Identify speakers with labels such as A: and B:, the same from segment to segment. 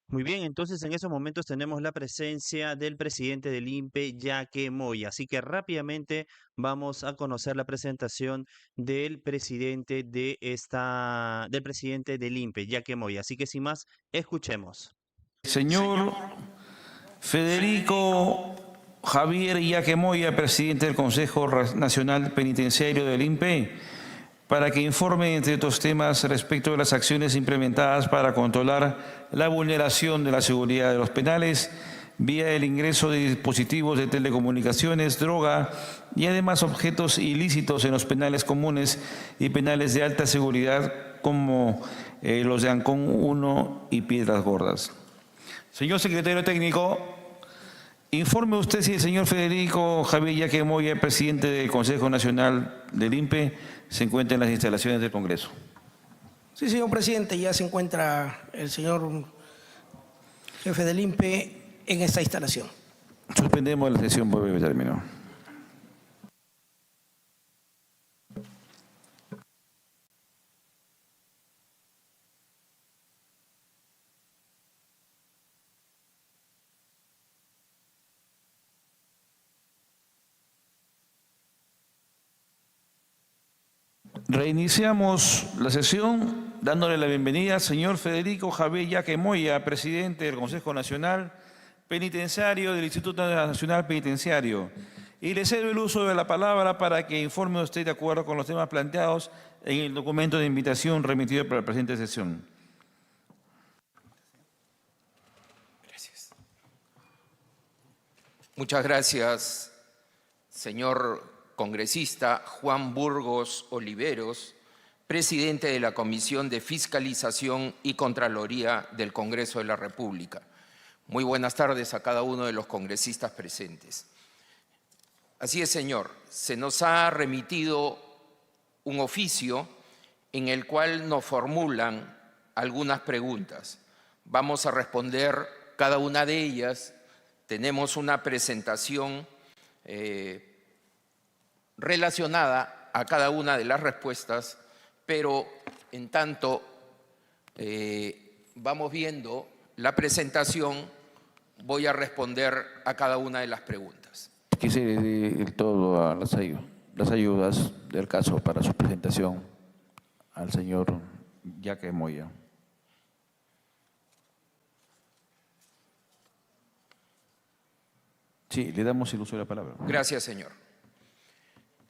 A: Muy bien, entonces en esos momentos tenemos la presencia del presidente del INPE, Yaque Moya. Así que rápidamente vamos a conocer la presentación del presidente del INPE, Yaque Moya. Así que sin más, escuchemos.
B: Señor Federico Javier Yaque Moya, presidente del Consejo Nacional Penitenciario del INPE, para que informe, entre otros temas, respecto de las acciones implementadas para controlar la vulneración de la seguridad de los penales vía el ingreso de dispositivos de telecomunicaciones, droga y además objetos ilícitos en los penales comunes y penales de alta seguridad como los de Ancón 1 y Piedras Gordas. Señor secretario técnico, informe usted si el señor Federico Javier Yaque Moya, presidente del Consejo Nacional del INPE, se encuentra en las instalaciones del Congreso.
C: Sí, señor presidente, ya se encuentra el señor jefe del INPE en esta instalación.
B: Suspendemos la sesión por breve término. Reiniciamos la sesión dándole la bienvenida al señor Federico Javier Yaque Moya, presidente del Consejo Nacional Penitenciario del Instituto Nacional Penitenciario. Y le cedo el uso de la palabra para que informe usted de acuerdo con los temas planteados en el documento de invitación remitido para la presente sesión.
D: Gracias. Muchas gracias, señor congresista Juan Burgos Oliveros, presidente de la Comisión de Fiscalización y Contraloría del Congreso de la República. Muy buenas tardes a cada uno de los congresistas presentes. Así es, señor, se nos ha remitido un oficio en el cual nos formulan algunas preguntas. Vamos a responder cada una de ellas. Tenemos una presentación relacionada a cada una de las respuestas, pero en tanto vamos viendo la presentación, voy a responder a cada una de las preguntas.
B: Quise decir todo a las ayudas del caso para su presentación al señor Yaque Moya. Sí, le damos el uso de la palabra.
D: Gracias, señor.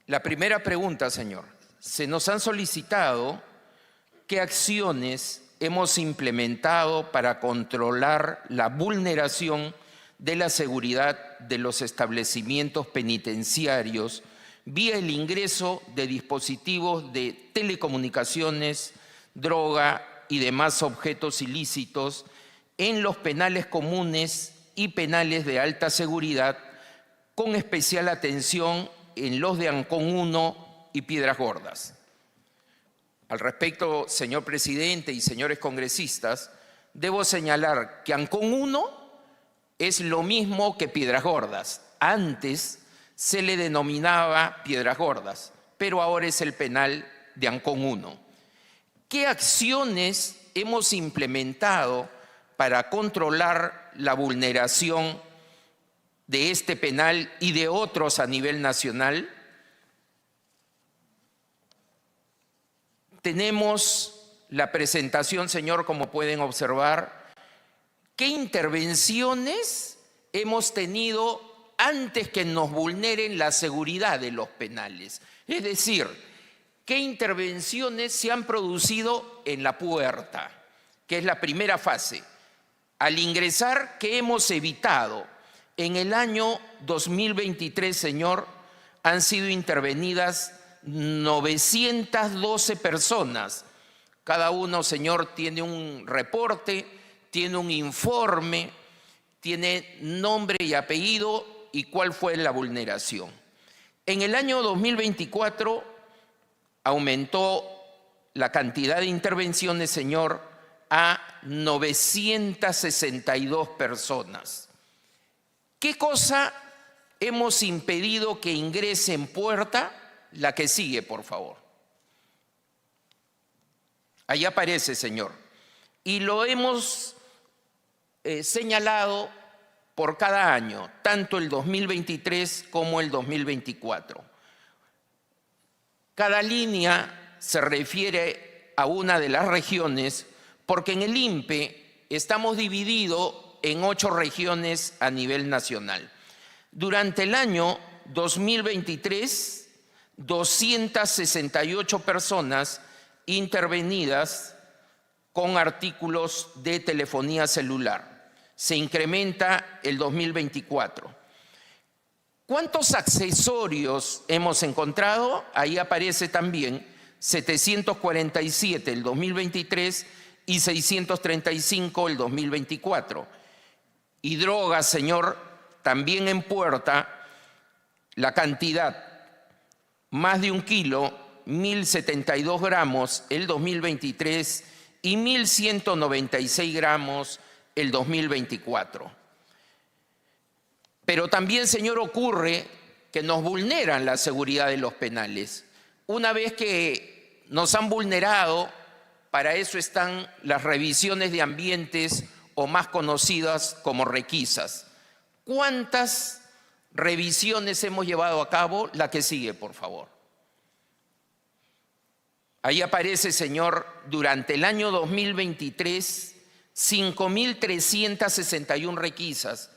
D: La primera pregunta, señor. Se nos han solicitado qué acciones hemos implementado para controlar la vulneración de la seguridad de los establecimientos penitenciarios vía el ingreso de dispositivos de telecomunicaciones, droga y demás objetos ilícitos en los penales comunes y penales de alta seguridad, con especial atención en los de Ancón 1 y Piedras Gordas. Al respecto, señor presidente y señores congresistas, debo señalar que Ancón 1 es lo mismo que Piedras Gordas. Antes se le denominaba Piedras Gordas, pero ahora es el penal de Ancón 1. ¿Qué acciones hemos implementado para controlar la vulneración de este penal y de otros a nivel nacional? Tenemos la presentación, señor, como pueden observar. ¿Qué intervenciones hemos tenido antes que nos vulneren la seguridad de los penales? Es decir, ¿qué intervenciones se han producido en la puerta? Que es la primera fase. Al ingresar, ¿qué hemos evitado? En el año 2023, señor, han sido intervenidas 912 personas. Cada uno, señor, tiene un reporte, tiene un informe, tiene nombre y apellido y cuál fue la vulneración. En el año 2024 aumentó la cantidad de intervenciones, señor, a 962 personas. ¿Qué cosa hemos impedido que ingrese en puerta? La que sigue, por favor. Ahí aparece, señor. Y lo hemos señalado por cada año, tanto el 2023 como el 2024. Cada línea se refiere a una de las regiones porque en el INPE estamos divididos en 8 regiones a nivel nacional. Durante el año 2023, 268 personas intervenidas con artículos de telefonía celular. Se incrementa el 2024. ¿Cuántos accesorios hemos encontrado? Ahí aparece también 747 el 2023 y 635 el 2024. Y drogas, señor, también en puerta, la cantidad, más de 1 kilo, 1.072 gramos el 2023 y 1.196 gramos el 2024. Pero también, señor, ocurre que nos vulneran la seguridad de los penales. Una vez que nos han vulnerado, para eso están las revisiones de ambientes o más conocidas como requisas. ¿Cuántas revisiones hemos llevado a cabo? La que sigue, por favor. Ahí aparece, señor, durante el año 2023, 5.361 requisas.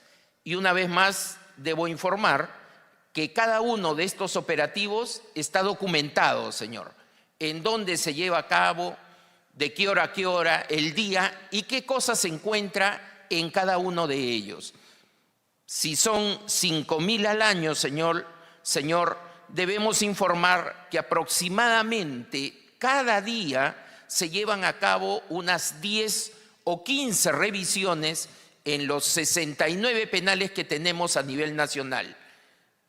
D: Y una vez más, debo informar que cada uno de estos operativos está documentado, señor. En dónde se lleva a cabo, de qué hora a qué hora, el día y qué cosa se encuentra en cada uno de ellos. Si son 5.000 al año, señor, debemos informar que aproximadamente cada día se llevan a cabo unas 10 o 15 revisiones en los 69 penales que tenemos a nivel nacional.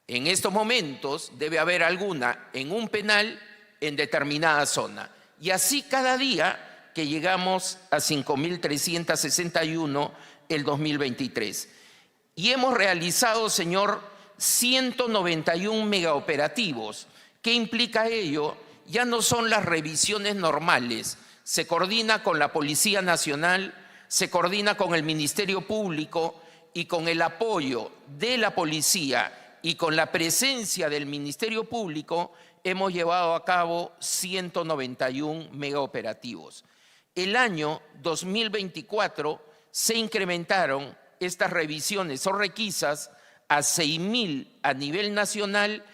D: En estos momentos debe haber alguna en un penal en determinada zona. Y así cada día que llegamos a 5.361 el 2023. Y hemos realizado, señor, 191 megaoperativos. ¿Qué implica ello? Ya no son las revisiones normales. Se coordina con la Policía Nacional, se coordina con el Ministerio Público y con el apoyo de la policía y con la presencia del Ministerio Público hemos llevado a cabo 191 megaoperativos. El año 2024 se incrementaron estas revisiones o requisas a 6.000 a nivel nacional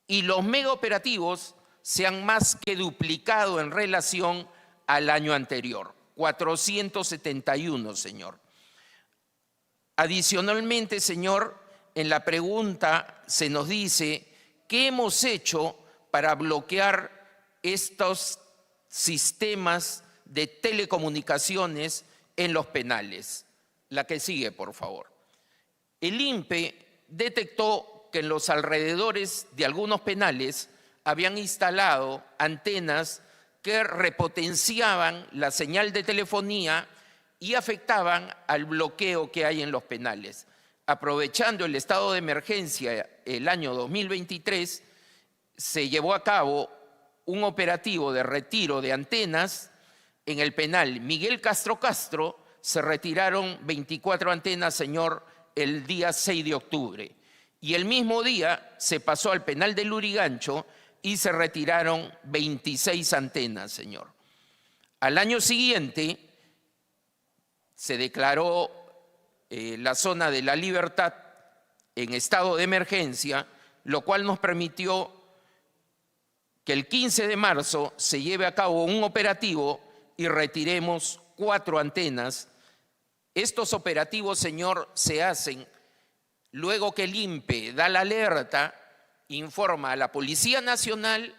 D: y los megaoperativos se han más que duplicado en relación al año anterior, 471, señor. Adicionalmente, señor, en la pregunta se nos dice ¿qué hemos hecho para bloquear estos sistemas de telecomunicaciones en los penales? La que sigue, por favor. El INPE detectó que en los alrededores de algunos penales habían instalado antenas que repotenciaban la señal de telefonía y afectaban al bloqueo que hay en los penales. Aprovechando el estado de emergencia el año 2023, se llevó a cabo un operativo de retiro de antenas en el penal Miguel Castro Castro. Se retiraron 24 antenas, señor, el día 6 de octubre. Y el mismo día se pasó al penal de Lurigancho y se retiraron 26 antenas, señor. Al año siguiente se declaró la zona de La Libertad en estado de emergencia, lo cual nos permitió que el 15 de marzo se lleve a cabo un operativo y retiremos 4 antenas. Estos operativos, señor, se hacen luego que el INPE da la alerta, informa a la Policía Nacional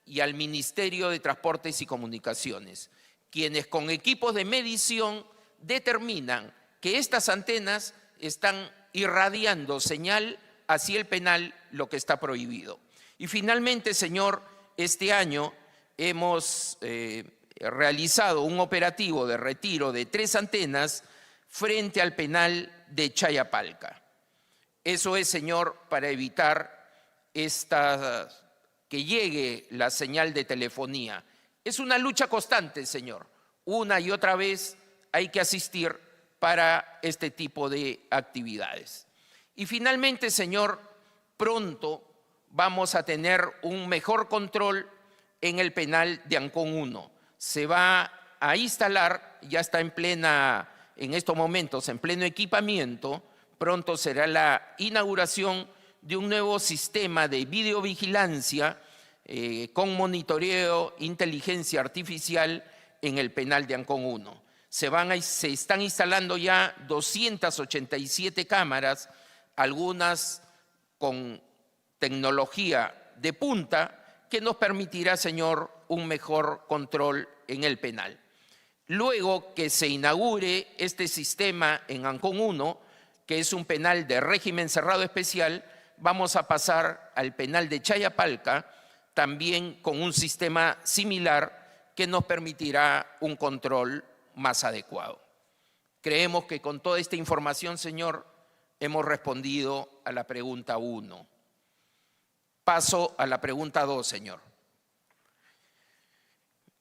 D: y al Ministerio de Transportes y Comunicaciones, quienes con equipos de medición determinan que estas antenas están irradiando señal hacia el penal, lo que está prohibido. Y finalmente, señor, este año hemos realizado un operativo de retiro de 3 antenas frente al penal de Chayapalca. Eso es, señor, para evitar que llegue la señal de telefonía. Es una lucha constante, señor. Una y otra vez hay que asistir para este tipo de actividades. Y finalmente, señor, pronto vamos a tener un mejor control en el penal de Ancón 1. Se va a instalar, ya está en estos momentos en pleno equipamiento, pronto será la inauguración de un nuevo sistema de videovigilancia con monitoreo, inteligencia artificial en el penal de Ancón 1. Se están instalando ya 287 cámaras, algunas con tecnología de punta, que nos permitirá, señor, un mejor control en el penal. Luego que se inaugure este sistema en Ancón 1, que es un penal de régimen cerrado especial, vamos a pasar al penal de Chayapalca, también con un sistema similar que nos permitirá un control más adecuado. Creemos que con toda esta información, señor, hemos respondido a la pregunta 1. Paso a la pregunta 2, señor.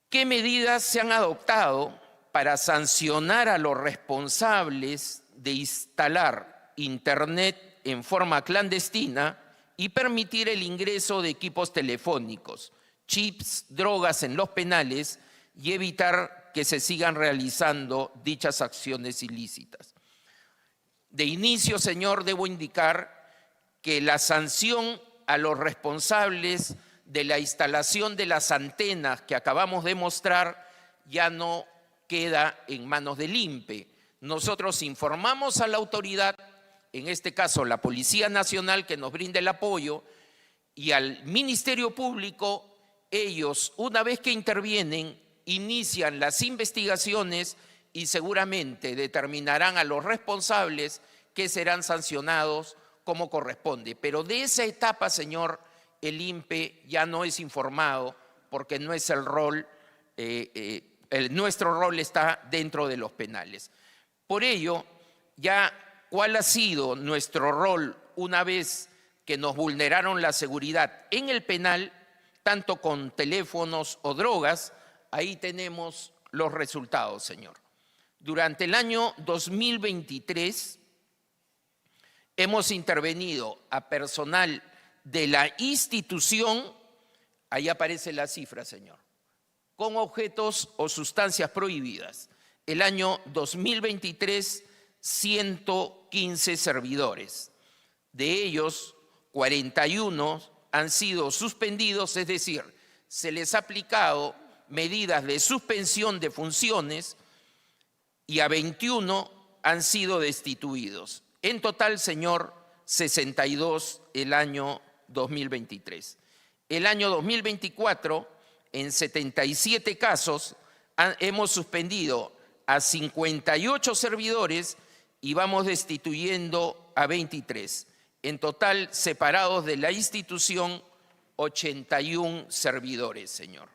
D: ¿Qué medidas se han adoptado para sancionar a los responsables de instalar Internet en forma clandestina y permitir el ingreso de equipos telefónicos, chips, drogas en los penales y evitar que se sigan realizando dichas acciones ilícitas? De inicio, señor, debo indicar que la sanción a los responsables de la instalación de las antenas que acabamos de mostrar ya no queda en manos del INPE. Nosotros informamos a la autoridad, en este caso la Policía Nacional, que nos brinde el apoyo, y al Ministerio Público. Ellos, una vez que intervienen, inician las investigaciones y seguramente determinarán a los responsables que serán sancionados como corresponde. Pero de esa etapa, señor, el INPE ya no es informado porque no es el rol, nuestro rol está dentro de los penales. Por ello, ya cuál ha sido nuestro rol una vez que nos vulneraron la seguridad en el penal, tanto con teléfonos o drogas, ahí tenemos los resultados, señor. Durante el año 2023 hemos intervenido a personal de la institución, ahí aparece la cifra, señor, con objetos o sustancias prohibidas. El año 2023, 115 servidores. De ellos, 41 han sido suspendidos, es decir, se les ha aplicado medidas de suspensión de funciones y a 21 han sido destituidos. En total, señor, 62 el año 2023. El año 2024, en 77 casos, hemos suspendido a 58 servidores y vamos destituyendo a 23. En total, separados de la institución, 81 servidores, señor.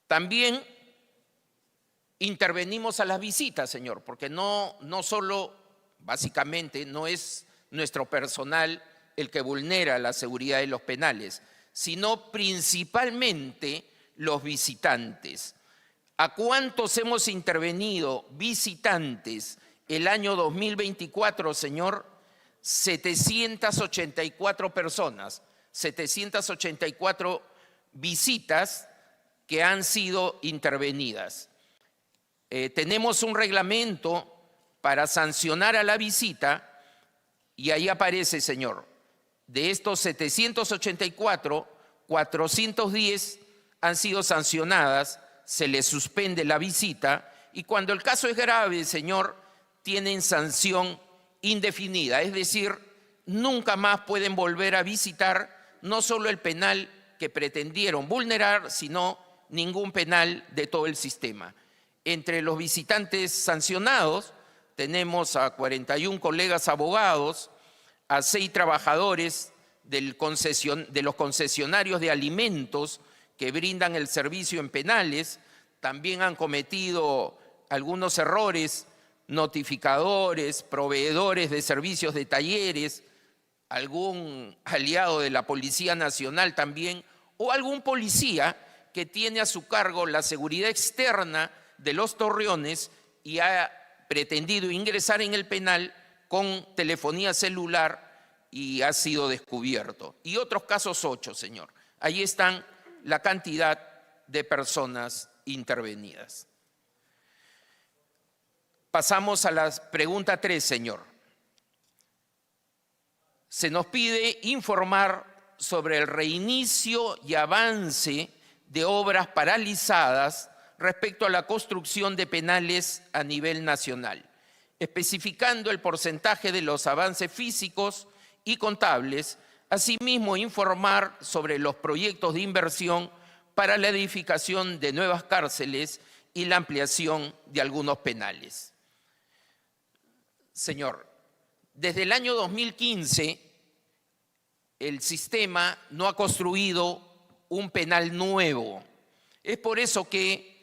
D: También intervenimos a las visitas, señor, porque no solo, básicamente, no es nuestro personal el que vulnera la seguridad de los penales, sino principalmente los visitantes. ¿A cuántos hemos intervenido visitantes el año 2024, señor? 784 personas, 784 visitas que han sido intervenidas. Tenemos un reglamento para sancionar a la visita y ahí aparece, señor, de estos 784, 410 han sido sancionadas, se les suspende la visita y cuando el caso es grave, señor, tienen sanción indefinida, es decir, nunca más pueden volver a visitar no solo el penal que pretendieron vulnerar, sino ningún penal de todo el sistema. Entre los visitantes sancionados tenemos a 41 colegas abogados, a 6 trabajadores de los concesionarios de alimentos que brindan el servicio en penales. También han cometido algunos errores notificadores, proveedores de servicios de talleres, algún aliado de la Policía Nacional también, o algún policía que tiene a su cargo la seguridad externa de los Torreones y ha pretendido ingresar en el penal con telefonía celular y ha sido descubierto. Y otros casos 8, señor. Ahí están la cantidad de personas intervenidas. Pasamos a la pregunta 3, señor. Se nos pide informar sobre el reinicio y avance de obras paralizadas respecto a la construcción de penales a nivel nacional, especificando el porcentaje de los avances físicos y contables, asimismo informar sobre los proyectos de inversión para la edificación de nuevas cárceles y la ampliación de algunos penales. Señor, desde el año 2015 el sistema no ha construido un penal nuevo. Es por eso que,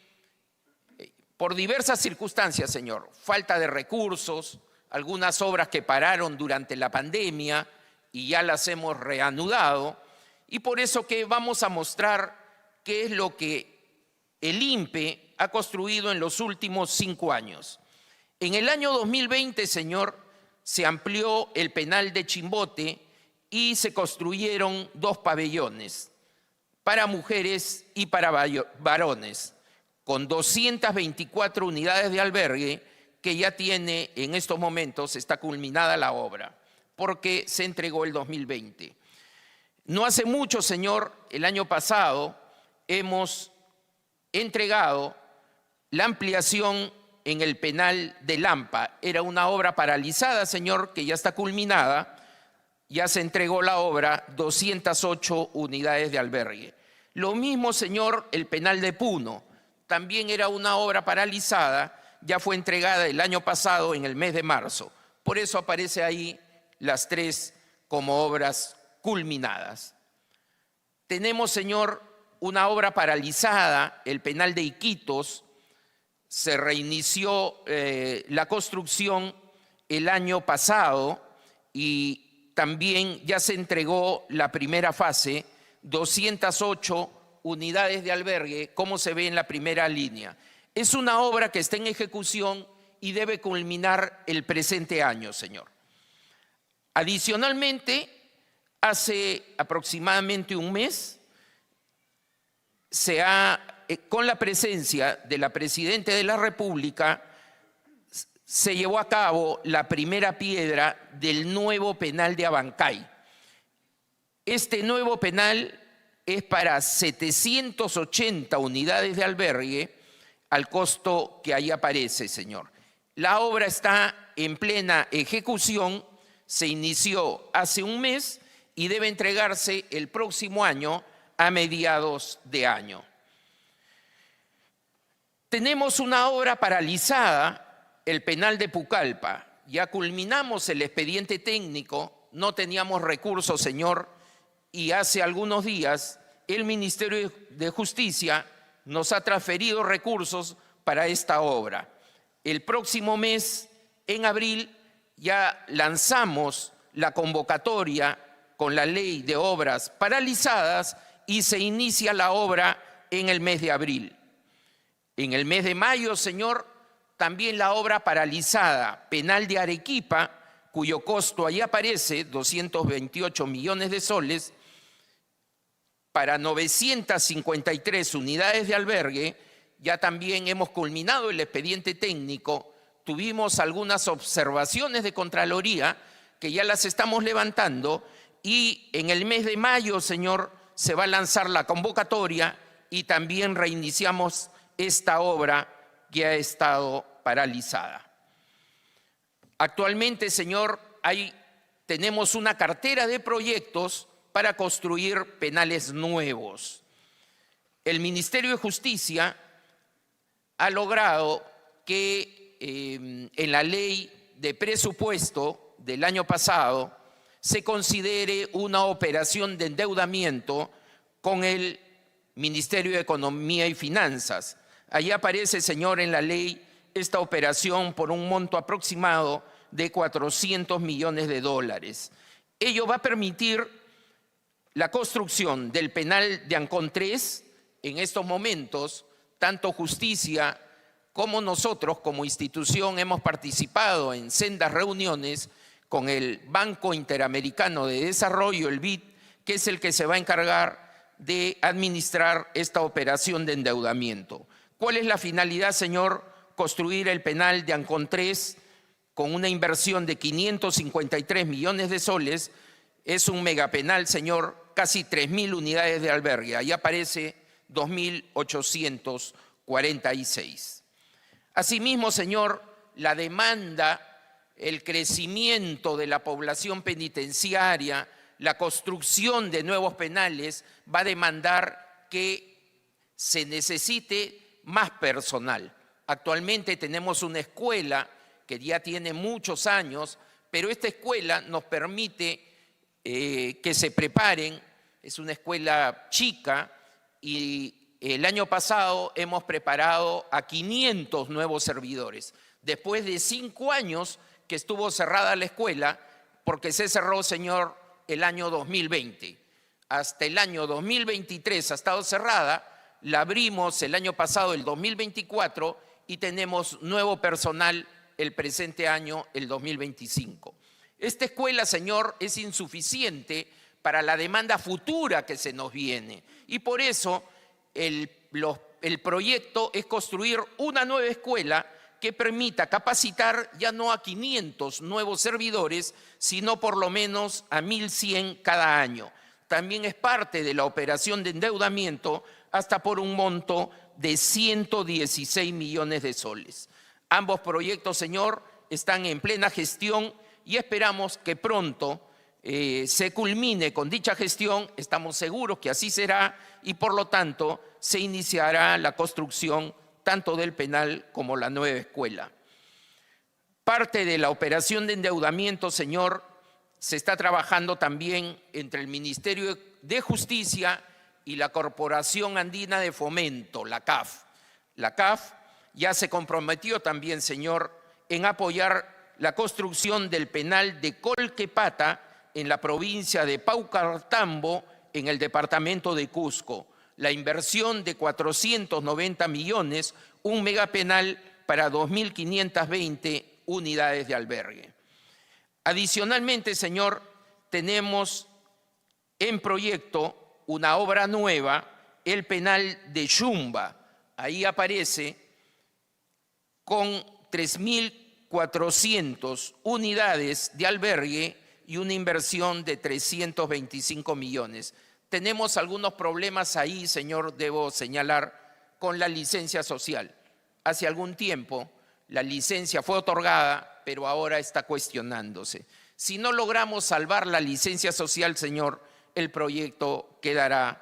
D: por diversas circunstancias, señor, falta de recursos, algunas obras que pararon durante la pandemia y ya las hemos reanudado, y por eso que vamos a mostrar qué es lo que el INPE ha construido en los últimos 5 años. En el año 2020, señor, se amplió el penal de Chimbote y se construyeron 2 pabellones para mujeres y para varones, con 224 unidades de albergue que ya tiene en estos momentos, está culminada la obra, porque se entregó el 2020. No hace mucho, señor, el año pasado hemos entregado la ampliación en el penal de Lampa. Era una obra paralizada, señor, que ya está culminada. Ya se entregó la obra, 208 unidades de albergue. Lo mismo, señor, el penal de Puno. También era una obra paralizada, ya fue entregada el año pasado en el mes de marzo. Por eso aparece ahí las 3 como obras culminadas. Tenemos, señor, una obra paralizada, el penal de Iquitos. Se reinició la construcción el año pasado y también ya se entregó la primera fase, 208 unidades de albergue, como se ve en la primera línea. Es una obra que está en ejecución y debe culminar el presente año, señor. Adicionalmente, hace aproximadamente un mes, con la presencia de la Presidenta de la República, se llevó a cabo la primera piedra del nuevo penal de Abancay. Este nuevo penal es para 780 unidades de albergue al costo que ahí aparece, señor. La obra está en plena ejecución, se inició hace un mes y debe entregarse el próximo año a mediados de año. Tenemos una obra paralizada, el penal de Pucallpa. Ya culminamos el expediente técnico, no teníamos recursos, señor, y hace algunos días el Ministerio de Justicia nos ha transferido recursos para esta obra. El próximo mes, en abril, ya lanzamos la convocatoria con la ley de obras paralizadas y se inicia la obra en el mes de abril. En el mes de mayo, señor, también la obra paralizada, penal de Arequipa, cuyo costo ahí aparece, 228 millones de soles, para 953 unidades de albergue. Ya también hemos culminado el expediente técnico, tuvimos algunas observaciones de Contraloría que ya las estamos levantando y en el mes de mayo, señor, se va a lanzar la convocatoria y también reiniciamos esta obra que ha estado paralizada. Actualmente, señor, tenemos una cartera de proyectos para construir penales nuevos. El Ministerio de Justicia ha logrado que en la ley de presupuesto del año pasado se considere una operación de endeudamiento con el Ministerio de Economía y Finanzas. Allí aparece, señor, en la ley esta operación por un monto aproximado de 400 millones de dólares. Ello va a permitir la construcción del penal de Ancón 3 en estos momentos, tanto justicia como nosotros como institución hemos participado en sendas reuniones con el Banco Interamericano de Desarrollo, el BID, que es el que se va a encargar de administrar esta operación de endeudamiento. ¿Cuál es la finalidad, señor? Construir el penal de Ancón 3 con una inversión de 553 millones de soles. Es un megapenal, señor, casi 3.000 unidades de albergue. Ahí aparece 2.846. Asimismo, señor, la demanda, el crecimiento de la población penitenciaria, la construcción de nuevos penales va a demandar que se necesite más personal. Actualmente tenemos una escuela que ya tiene muchos años, pero esta escuela nos permite que se preparen, es una escuela chica y el año pasado hemos preparado a 500 nuevos servidores. Después de 5 años que estuvo cerrada la escuela, porque se cerró, señor, el año 2020. Hasta el año 2023 ha estado cerrada, la abrimos el año pasado, el 2024, y tenemos nuevo personal el presente año, el 2025. Esta escuela, señor, es insuficiente para la demanda futura que se nos viene. Y por eso el proyecto es construir una nueva escuela que permita capacitar ya no a 500 nuevos servidores, sino por lo menos a 1.100 cada año. También es parte de la operación de endeudamiento hasta por un monto de 116 millones de soles. Ambos proyectos, señor, están en plena gestión y esperamos que pronto se culmine con dicha gestión. Estamos seguros que así será y por lo tanto se iniciará la construcción tanto del penal como la nueva escuela. Parte de la operación de endeudamiento, señor, se está trabajando también entre el Ministerio de Justicia y la Corporación Andina de Fomento, la CAF. La CAF ya se comprometió también, señor, en apoyar la construcción del penal de Colquepata en la provincia de Paucartambo, en el departamento de Cusco. La inversión de 490 millones, un megapenal para 2.520 unidades de albergue. Adicionalmente, señor, tenemos en proyecto una obra nueva, el penal de Yumba. Ahí aparece con 3.400 unidades de albergue y una inversión de 325 millones. Tenemos algunos problemas ahí, señor, debo señalar, con la licencia social. Hace algún tiempo la licencia fue otorgada, pero ahora está cuestionándose. Si no logramos salvar la licencia social, señor, el proyecto quedará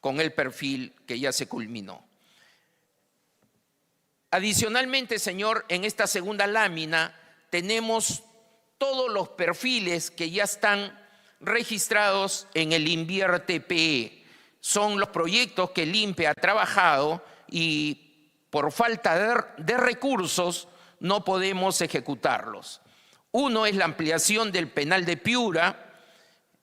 D: con el perfil que ya se culminó. Adicionalmente, señor, en esta segunda lámina tenemos todos los perfiles que ya están registrados en el Invierte-PE. Son los proyectos que el INPE ha trabajado y por falta de recursos no podemos ejecutarlos. Uno es la ampliación del penal de Piura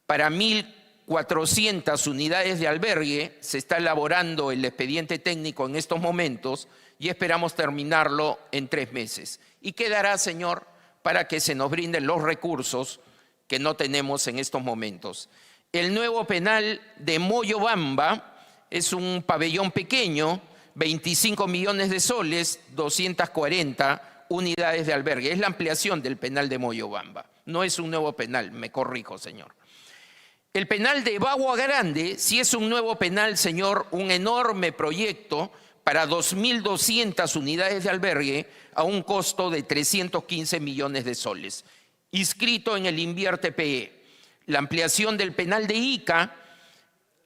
D: para 1.400 unidades de albergue. Se está elaborando el expediente técnico en estos momentos y esperamos terminarlo en 3 meses. Y quedará, señor, para que se nos brinden los recursos que no tenemos en estos momentos. El nuevo penal de Moyobamba es un pabellón pequeño, 25 millones de soles, 240 unidades de albergue. Es la ampliación del penal de Moyobamba. No es un nuevo penal, me corrijo, señor. El penal de Bagua Grande sí es un nuevo penal, señor, un enorme proyecto para 2.200 unidades de albergue a un costo de 315 millones de soles. Inscrito en el Invierte-PE. La ampliación del penal de Ica,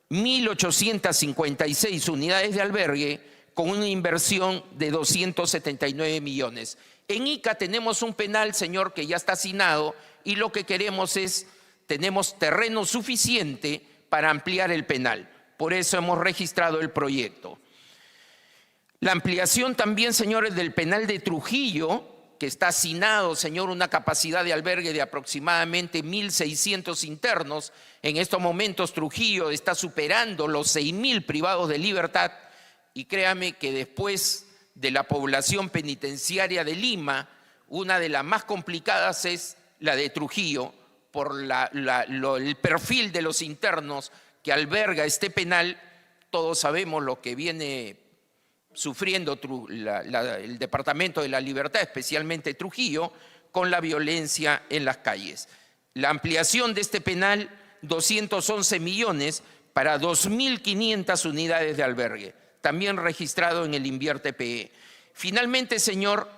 D: 1.856 unidades de albergue con una inversión de 279 millones. En Ica tenemos un penal, señor, que ya está asignado y lo que queremos es, tenemos terreno suficiente para ampliar el penal. Por eso hemos registrado el proyecto. La ampliación también, señores, del penal de Trujillo, que está hacinado, señor, una capacidad de albergue de aproximadamente 1.600 internos. En estos momentos Trujillo está superando los 6.000 privados de libertad, y créame que después de la población penitenciaria de Lima, una de las más complicadas es la de Trujillo, por el perfil de los internos que alberga este penal. Todos sabemos lo que viene sufriendo el Departamento de la Libertad, especialmente Trujillo, con la violencia en las calles. La ampliación de este penal, 211 millones para 2.500 unidades de albergue, también registrado en el INVIERTE-PE. Finalmente, señor,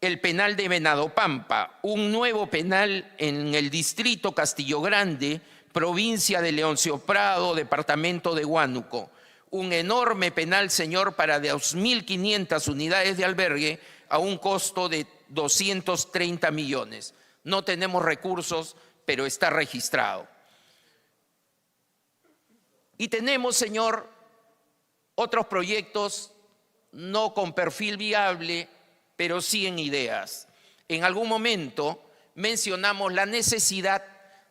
D: el penal de Venado Pampa, un nuevo penal en el distrito Castillo Grande, provincia de Leoncio Prado, departamento de Huánuco. Un enorme penal, señor, para 2.500 unidades de albergue a un costo de 230 millones. No tenemos recursos, pero está registrado. Y tenemos, señor, otros proyectos no con perfil viable, pero sí en ideas. En algún momento mencionamos la necesidad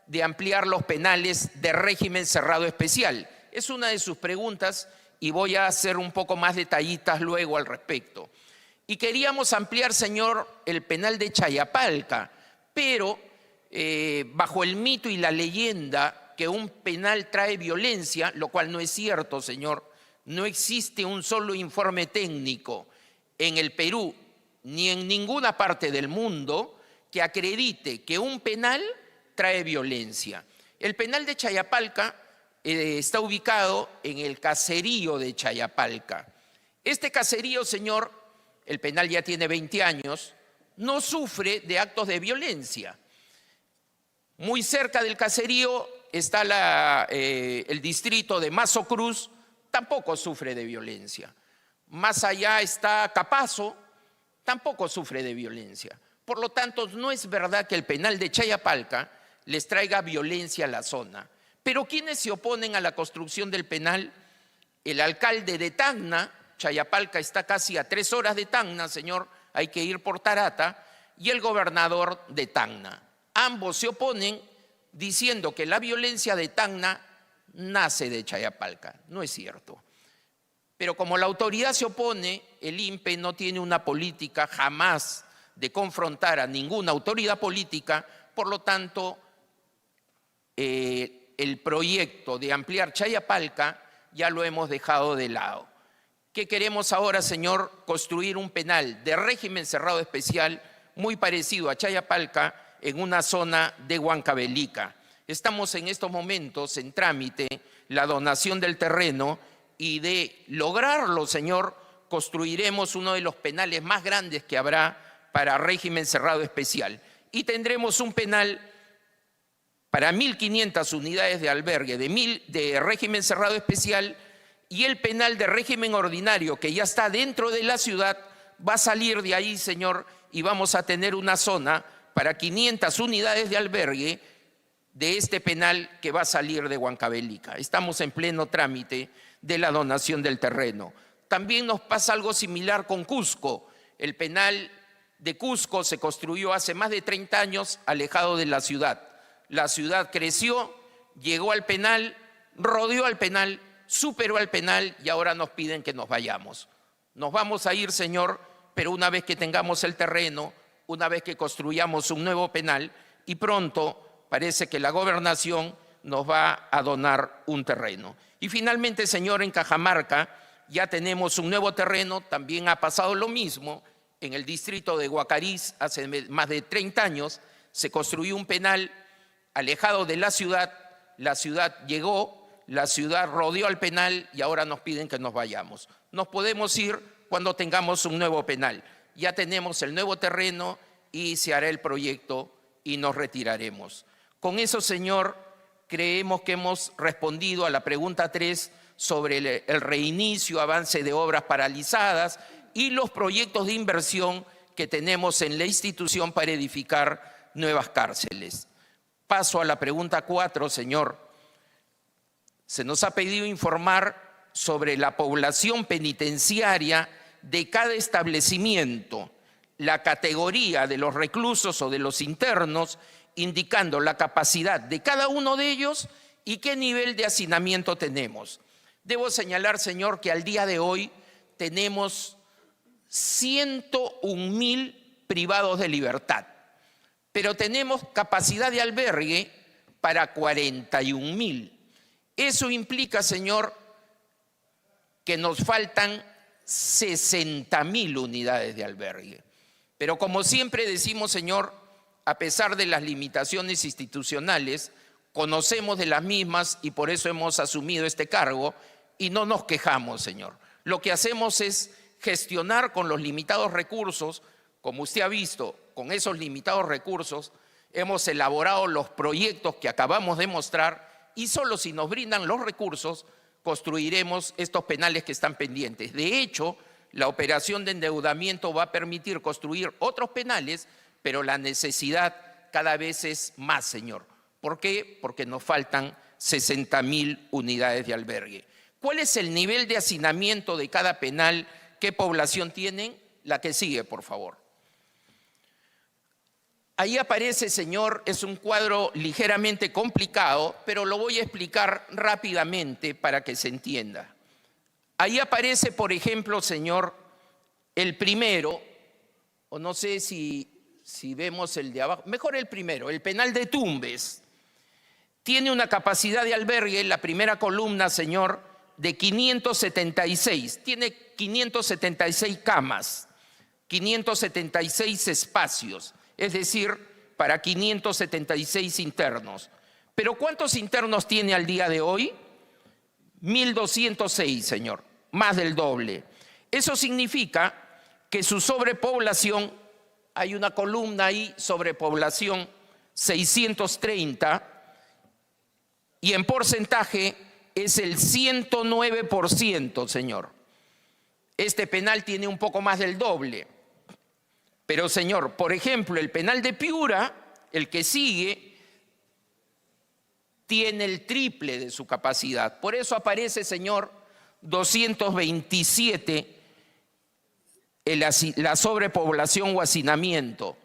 D: de ampliar los penales de régimen cerrado especial. Es una de sus preguntas y voy a hacer un poco más detallistas luego al respecto. Y queríamos ampliar, señor, el penal de Chayapalca, pero bajo el mito y la leyenda que un penal trae violencia, lo cual no es cierto, señor. No existe un solo informe técnico en el Perú ni en ninguna parte del mundo que acredite que un penal trae violencia. El penal de Chayapalca está ubicado en el caserío de Chayapalca. Este caserío, señor, el penal ya tiene 20 años, no sufre de actos de violencia. Muy cerca del caserío está el distrito de Mazo Cruz, tampoco sufre de violencia. Más allá está Capazo, tampoco sufre de violencia. Por lo tanto, no es verdad que el penal de Chayapalca les traiga violencia a la zona. Pero ¿quiénes se oponen a la construcción del penal? El alcalde de Tacna, Chayapalca está casi a 3 horas de Tacna, señor, hay que ir por Tarata, y el gobernador de Tacna. Ambos se oponen diciendo que la violencia de Tacna nace de Chayapalca. No es cierto. Pero como la autoridad se opone, el INPE no tiene una política jamás de confrontar a ninguna autoridad política, por lo tanto, el proyecto de ampliar Chayapalca ya lo hemos dejado de lado. ¿Qué queremos ahora, señor? Construir un penal de régimen cerrado especial muy parecido a Chayapalca en una zona de Huancavelica. Estamos en estos momentos en trámite la donación del terreno y de lograrlo, señor, construiremos uno de los penales más grandes que habrá para régimen cerrado especial. Y tendremos un penal para 1.500 unidades de albergue de régimen cerrado especial, y el penal de régimen ordinario, que ya está dentro de la ciudad, va a salir de ahí, señor, y vamos a tener una zona para 500 unidades de albergue de este penal que va a salir de Huancavelica. Estamos en pleno trámite de la donación del terreno. También nos pasa algo similar con Cusco. El penal de Cusco se construyó hace más de 30 años alejado de la ciudad. La ciudad creció, llegó al penal, rodeó al penal, superó al penal y ahora nos piden que nos vayamos. Nos vamos a ir, señor, pero una vez que tengamos el terreno, una vez que construyamos un nuevo penal, y pronto parece que la gobernación nos va a donar un terreno. Y finalmente, señor, en Cajamarca ya tenemos un nuevo terreno, también ha pasado lo mismo. En el distrito de Guacariz, hace más de 30 años, se construyó un penal alejado de la ciudad llegó, la ciudad rodeó al penal y ahora nos piden que nos vayamos. Nos podemos ir cuando tengamos un nuevo penal. Ya tenemos el nuevo terreno y se hará el proyecto y nos retiraremos. Con eso, señor, creemos que hemos respondido a la pregunta 3 sobre el reinicio, avance de obras paralizadas y los proyectos de inversión que tenemos en la institución para edificar nuevas cárceles. Paso a la pregunta 4, señor. Se nos ha pedido informar sobre la población penitenciaria de cada establecimiento. la categoría de los reclusos o de los internos, indicando la capacidad de cada uno de ellos y qué nivel de hacinamiento tenemos. Debo señalar, señor, que al día de hoy tenemos 101.000 privados de libertad, pero tenemos capacidad de albergue para 41.000. Eso implica, señor, que nos faltan 60.000 unidades de albergue. Pero como siempre decimos, señor, a pesar de las limitaciones institucionales, conocemos de las mismas y por eso hemos asumido este cargo y no nos quejamos, señor. Lo que hacemos es gestionar con los limitados recursos. Como usted ha visto, con esos limitados recursos hemos elaborado los proyectos que acabamos de mostrar y solo si nos brindan los recursos construiremos estos penales que están pendientes. De hecho, la operación de endeudamiento va a permitir construir otros penales, pero la necesidad cada vez es más, señor. ¿Por qué? Porque nos faltan 60.000 unidades de albergue. ¿Cuál es el nivel de hacinamiento de cada penal? ¿Qué población tienen? La que sigue, por favor. Ahí aparece, señor, es un cuadro ligeramente complicado, pero lo voy a explicar rápidamente para que se entienda. Ahí aparece, por ejemplo, señor, el primero, o no sé si vemos el de abajo, mejor el primero, el penal de Tumbes. Tiene una capacidad de albergue, la primera columna, señor, de 576. Tiene 576 camas, 576 espacios. Es decir, para 576 internos. ¿Pero cuántos internos tiene al día de hoy? 1.206, señor, más del doble. Eso significa que su sobrepoblación, hay una columna ahí, sobrepoblación 630, y en porcentaje es el 109%, señor. Este penal tiene un poco más del doble. Pero, señor, por ejemplo, el penal de Piura, el que sigue, tiene el triple de su capacidad. Por eso aparece, señor, 227 la sobrepoblación o hacinamiento.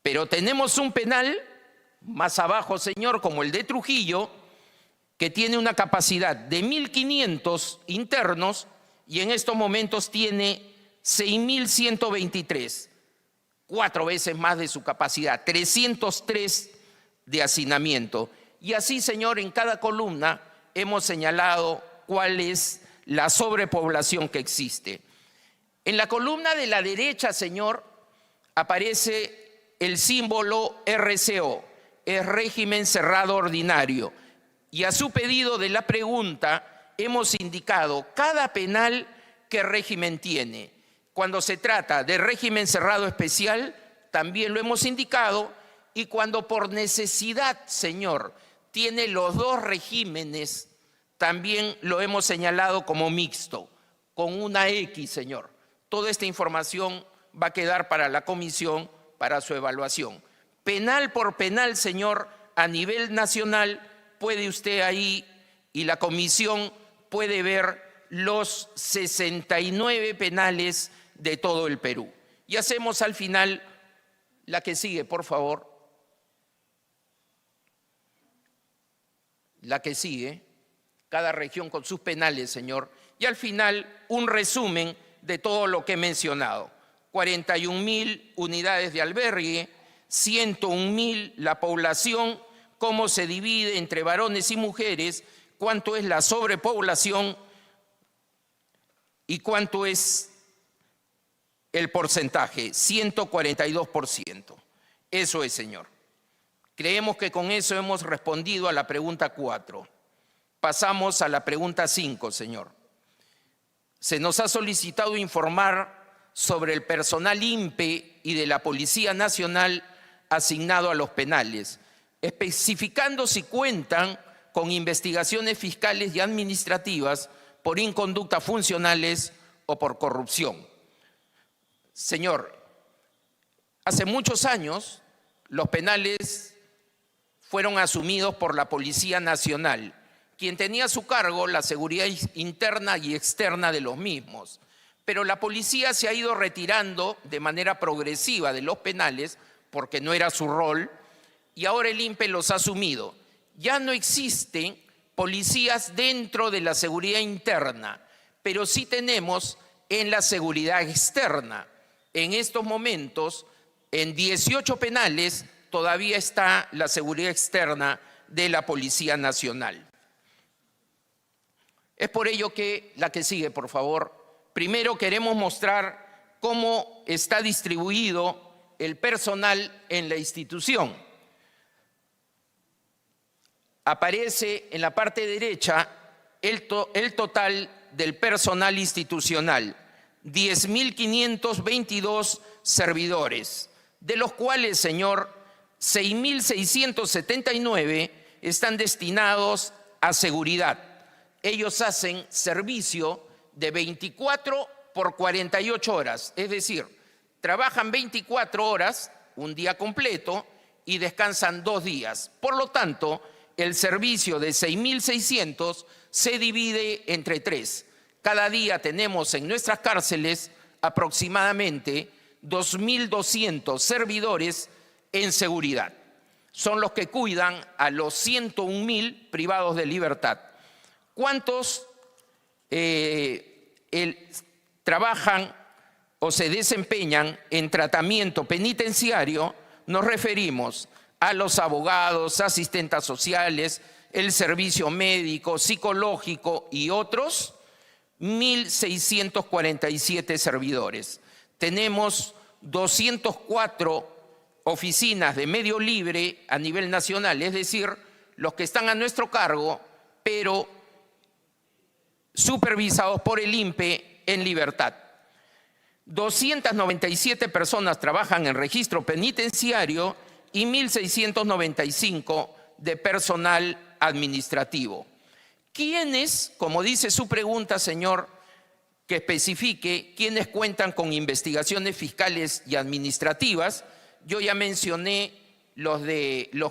D: Pero tenemos un penal más abajo, señor, como el de Trujillo, que tiene una capacidad de 1.500 internos y en estos momentos tiene 6.123. 4 veces más de su capacidad, 303 de hacinamiento. Y así, señor, en cada columna hemos señalado cuál es la sobrepoblación que existe. En la columna de la derecha, señor, aparece el símbolo RCO, es régimen cerrado ordinario. Y a su pedido de la pregunta hemos indicado cada penal qué régimen tiene. Cuando se trata de régimen cerrado especial, también lo hemos indicado, y cuando por necesidad, señor, tiene los dos regímenes, también lo hemos señalado como mixto, con una X, señor. Toda esta información va a quedar para la comisión, para su evaluación. Penal por penal, señor, a nivel nacional, puede usted ahí, y la comisión puede ver los 69 penales de todo el Perú. Y hacemos al final la que sigue, por favor. La que sigue, cada región con sus penales, señor. Y al final un resumen de todo lo que he mencionado. 41.000 unidades de albergue, 101.000 la población, cómo se divide entre varones y mujeres, cuánto es la sobrepoblación y cuánto es el porcentaje, 142%. Eso es, señor. Creemos que con eso hemos respondido a la pregunta 4. Pasamos a la pregunta 5, señor. Se nos ha solicitado informar sobre el personal INPE y de la Policía Nacional asignado a los penales, especificando si cuentan con investigaciones fiscales y administrativas por inconductas funcionales o por corrupción. Señor, hace muchos años los penales fueron asumidos por la Policía Nacional, quien tenía a su cargo la seguridad interna y externa de los mismos. pero la policía se ha ido retirando de manera progresiva de los penales porque no era su rol y ahora el INPE los ha asumido. Ya no existen policías dentro de la seguridad interna, pero sí tenemos en la seguridad externa. En estos momentos, en 18 penales todavía está la seguridad externa de la Policía Nacional. Es por ello que, la que sigue, por favor. Primero queremos mostrar cómo está distribuido el personal en la institución. Aparece en la parte derecha el total del personal institucional, 10.522 servidores, de los cuales, señor, 6.679 están destinados a seguridad. Ellos hacen servicio de 24 por 48 horas, es decir, trabajan 24 horas, un día completo, y descansan 2 días. Por lo tanto, el servicio de 6.600 se divide entre 3. Cada día tenemos en nuestras cárceles aproximadamente 2.200 servidores en seguridad. Son los que cuidan a los 101.000 privados de libertad. ¿Cuántos trabajan o se desempeñan en tratamiento penitenciario? Nos referimos a los abogados, asistentes sociales, el servicio médico, psicológico y otros, 1.647 servidores. Tenemos 204 oficinas de medio libre a nivel nacional, es decir, los que están a nuestro cargo, pero supervisados por el INPE en libertad. 297 personas trabajan en registro penitenciario y 1.695 de personal administrativo. ¿Quiénes, como dice su pregunta, señor, que especifique quiénes cuentan con investigaciones fiscales y administrativas? Yo ya mencioné los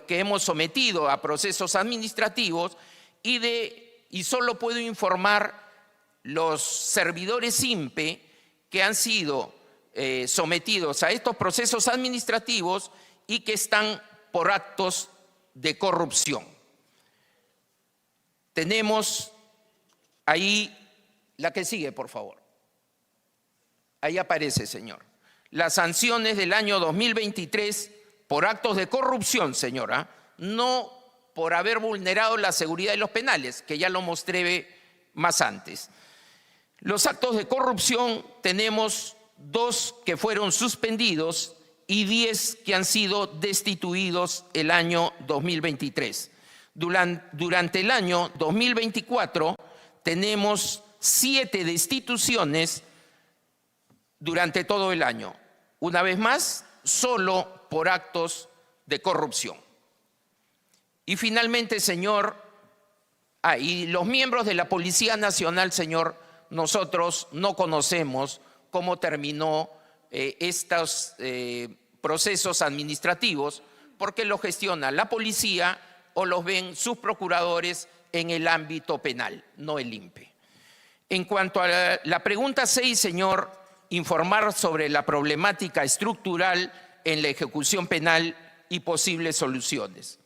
D: que hemos sometido a procesos administrativos y solo puedo informar los servidores INPE que han sido sometidos a estos procesos administrativos y que están por actos de corrupción. Tenemos ahí la que sigue, por favor. Ahí aparece, señor. Las sanciones del año 2023 por actos de corrupción, señora, no por haber vulnerado la seguridad de los penales, que ya lo mostré más antes. Los actos de corrupción tenemos 2 que fueron suspendidos y 10 que han sido destituidos el año 2023. Durante el año 2024 tenemos 7 destituciones durante todo el año. Una vez más, solo por actos de corrupción. Y finalmente, señor, y los miembros de la Policía Nacional, señor, nosotros no conocemos cómo terminó estos procesos administrativos porque los gestiona la policía o los ven sus procuradores en el ámbito penal, no el INPE. En cuanto a la pregunta 6, señor, informar sobre la problemática estructural en la ejecución penal y posibles soluciones.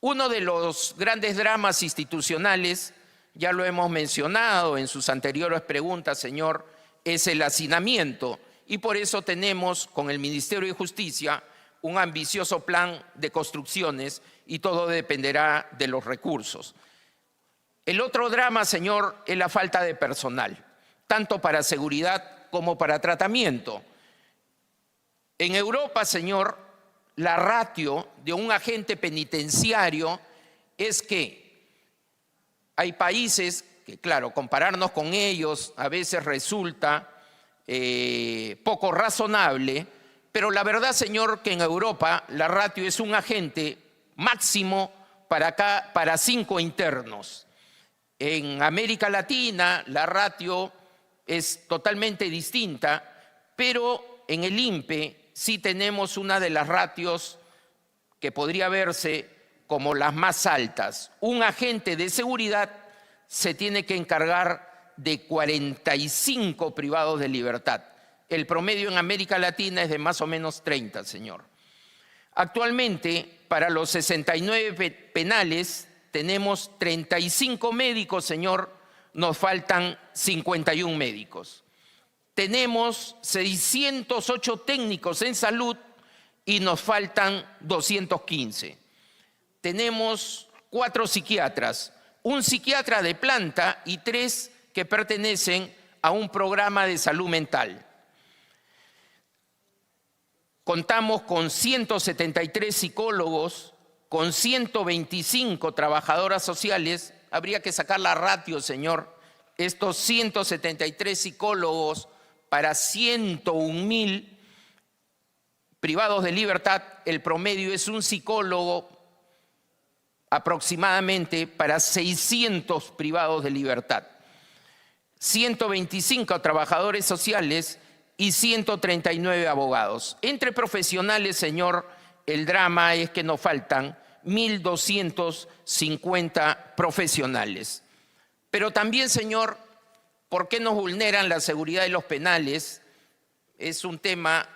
D: Uno de los grandes dramas institucionales, ya lo hemos mencionado en sus anteriores preguntas, señor, es el hacinamiento. Y por eso tenemos con el Ministerio de Justicia un ambicioso plan de construcciones y todo dependerá de los recursos. El otro drama, señor, es la falta de personal, tanto para seguridad como para tratamiento. En Europa, señor, la ratio de un agente penitenciario es que hay países que, claro, compararnos con ellos a veces resulta poco razonable, pero la verdad, señor, que en Europa la ratio es un agente máximo para 5 internos. En América Latina la ratio es totalmente distinta, pero en el INPE sí tenemos una de las ratios que podría verse como las más altas. Un agente de seguridad se tiene que encargar de 45 privados de libertad. El promedio en América Latina es de más o menos 30, señor. Actualmente, para los 69 penales, tenemos 35 médicos, señor, nos faltan 51 médicos. Tenemos 608 técnicos en salud y nos faltan 215. Tenemos 4 psiquiatras, un psiquiatra de planta y 3 que pertenecen a un programa de salud mental. Contamos con 173 psicólogos, con 125 trabajadoras sociales. Habría que sacar la ratio, señor. Estos 173 psicólogos para 101.000 privados de libertad, el promedio es un psicólogo aproximadamente para 600 privados de libertad. 125 trabajadores sociales y 139 abogados. Entre profesionales, señor, el drama es que nos faltan 1.250 profesionales. Pero también, señor, ¿por qué nos vulneran la seguridad de los penales? Es un tema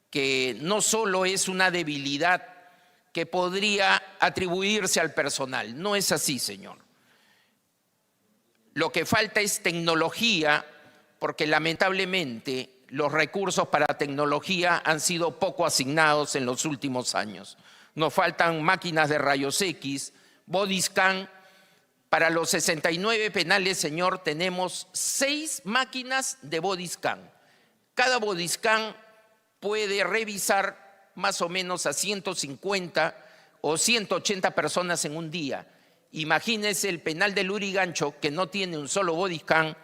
D: que no solo es una debilidad que podría atribuirse al personal. No es así, señor. Lo que falta es tecnología, porque lamentablemente los recursos para tecnología han sido poco asignados en los últimos años. Nos faltan máquinas de rayos X, body scan. Para los 69 penales, señor, tenemos 6 máquinas de body scan. Cada body scan puede revisar más o menos a 150 o 180 personas en un día. Imagínese el penal de Lurigancho, que no tiene un solo body scan,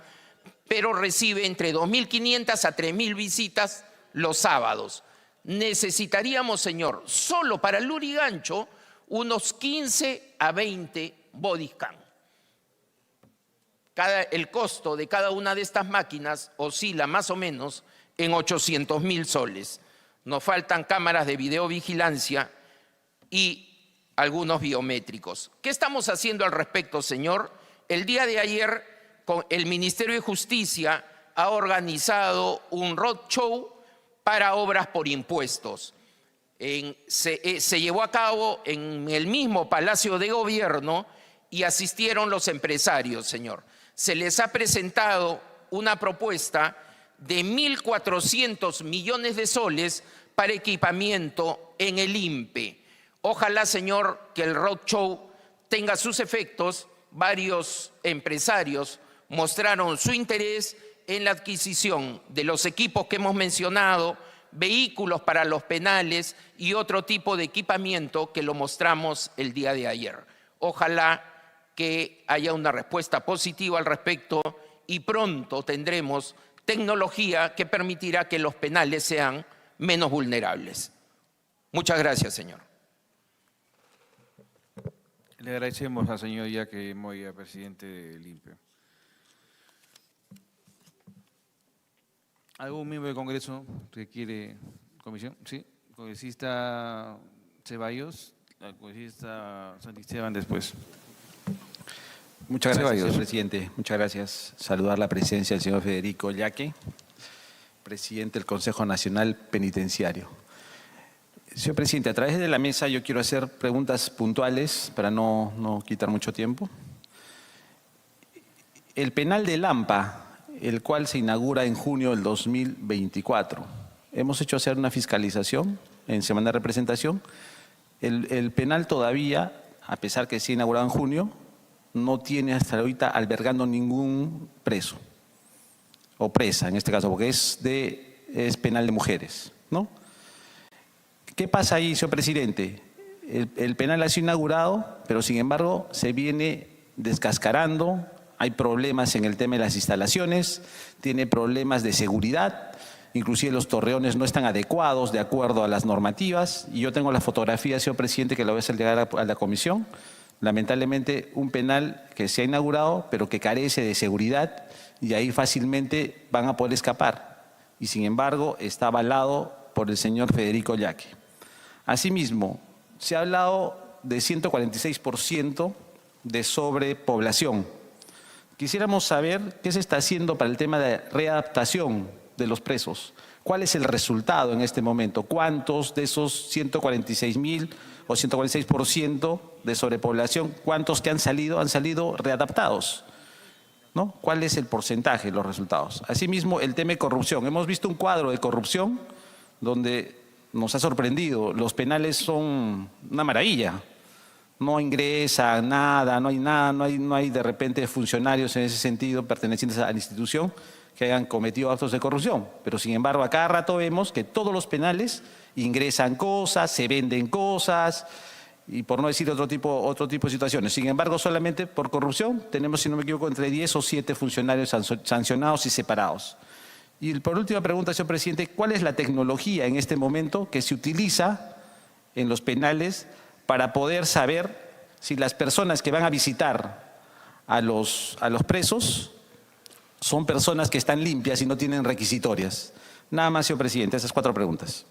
D: pero recibe entre 2.500 a 3.000 visitas los sábados. Necesitaríamos, señor, solo para Lurigancho, unos 15 a 20 body scan. El costo de cada una de estas máquinas oscila más o menos en 800.000 soles. Nos faltan cámaras de videovigilancia y algunos biométricos. ¿Qué estamos haciendo al respecto, señor? El día de ayer, el Ministerio de Justicia ha organizado un roadshow para obras por impuestos. Se llevó a cabo en el mismo Palacio de Gobierno y asistieron los empresarios, señor. Se les ha presentado una propuesta de 1.400 millones de soles para equipamiento en el INPE. Ojalá, señor, que el roadshow tenga sus efectos. Varios empresarios mostraron su interés en la adquisición de los equipos que hemos mencionado, vehículos para los penales y otro tipo de equipamiento que lo mostramos el día de ayer. Ojalá que haya una respuesta positiva al respecto y pronto tendremos tecnología que permitirá que los penales sean menos vulnerables. Muchas gracias, señor.
B: Le agradecemos al señor Yaque Moya, presidente del INPE. ¿Algún miembro del Congreso requiere comisión? Sí, congresista Ceballos, la congresista Santisteban después.
E: Muchas gracias, señor presidente. Muchas gracias. Saludar la presencia del señor Federico Yaque, presidente del Consejo Nacional Penitenciario. Señor presidente, a través de la mesa yo quiero hacer preguntas puntuales para no quitar mucho tiempo. El penal de Lampa, el cual se inaugura en junio del 2024, hemos hecho hacer una fiscalización en semana de representación. El penal todavía, a pesar que se ha inaugurado en junio, no tiene hasta ahorita albergando ningún preso o presa, en este caso, porque es penal de mujeres, ¿no? ¿Qué pasa ahí, señor presidente? El penal ha sido inaugurado, pero sin embargo se viene descascarando, hay problemas en el tema de las instalaciones, tiene problemas de seguridad, inclusive los torreones no están adecuados de acuerdo a las normativas, y yo tengo la fotografía, señor presidente, que la voy a hacer llegar a la comisión. Lamentablemente, un penal que se ha inaugurado, pero que carece de seguridad, y ahí fácilmente van a poder escapar. Y sin embargo, está avalado por el señor Federico Yaque. Asimismo, se ha hablado de 146% de sobrepoblación. Quisiéramos saber qué se está haciendo para el tema de readaptación de los presos. ¿Cuál es el resultado en este momento? ¿Cuántos de esos 146.000 o 146% de sobrepoblación, cuántos que han salido readaptados? ¿No? ¿Cuál es el porcentaje de los resultados? Asimismo, el tema de corrupción. Hemos visto un cuadro de corrupción donde nos ha sorprendido. Los penales son una maravilla. No ingresa nada, no hay de repente funcionarios en ese sentido pertenecientes a la institución que hayan cometido actos de corrupción. Pero sin embargo, a cada rato vemos que todos los penales ingresan cosas, se venden cosas, y por no decir otro tipo de situaciones. Sin embargo, solamente por corrupción tenemos, si no me equivoco, entre 10 o 7 funcionarios sancionados y separados. Y por última pregunta, señor presidente, ¿cuál es la tecnología en este momento que se utiliza en los penales para poder saber si las personas que van a visitar a los presos son personas que están limpias y no tienen requisitorias? Nada más, señor presidente, esas 4 preguntas.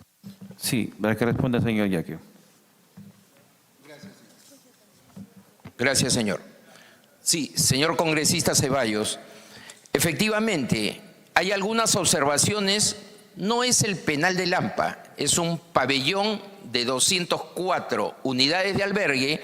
B: Sí, para que responda el señor Yaque.
D: Gracias, señor. Sí, señor congresista Ceballos, efectivamente hay algunas observaciones. No es el penal de Lampa, es un pabellón de 204 unidades de albergue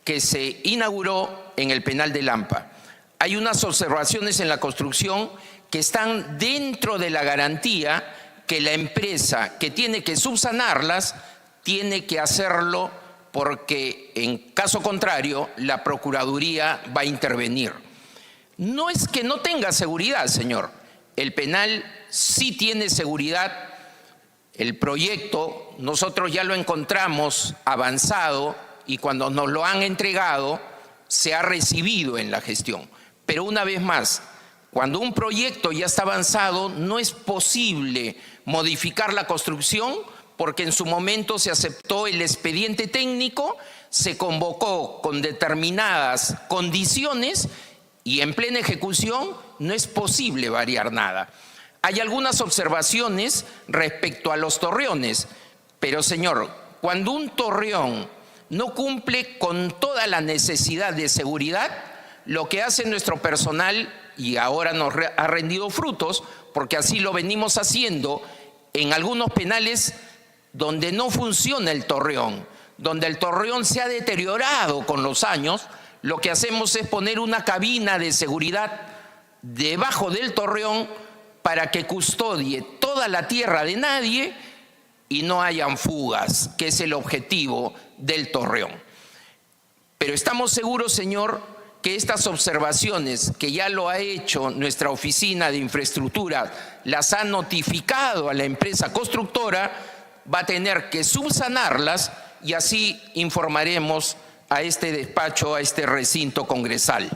D: que se inauguró en el penal de Lampa. Hay unas observaciones en la construcción que están dentro de la garantía que la empresa que tiene que subsanarlas tiene que hacerlo, porque en caso contrario la Procuraduría va a intervenir. No es que no tenga seguridad, señor. El penal sí tiene seguridad. El proyecto nosotros ya lo encontramos avanzado y cuando nos lo han entregado se ha recibido en la gestión. Pero una vez más, cuando un proyecto ya está avanzado, no es posible modificar la construcción, porque en su momento se aceptó el expediente técnico, se convocó con determinadas condiciones y en plena ejecución no es posible variar nada. Hay algunas observaciones respecto a los torreones, pero señor, cuando un torreón no cumple con toda la necesidad de seguridad, lo que hace nuestro personal, y ahora nos ha rendido frutos, porque así lo venimos haciendo en algunos penales donde no funciona el torreón, donde el torreón se ha deteriorado con los años, lo que hacemos es poner una cabina de seguridad debajo del torreón para que custodie toda la tierra de nadie y no hayan fugas, que es el objetivo del torreón. Pero estamos seguros, señor, que estas observaciones que ya lo ha hecho nuestra oficina de infraestructura, las ha notificado a la empresa constructora, va a tener que subsanarlas y así informaremos a este despacho, a este recinto congresal.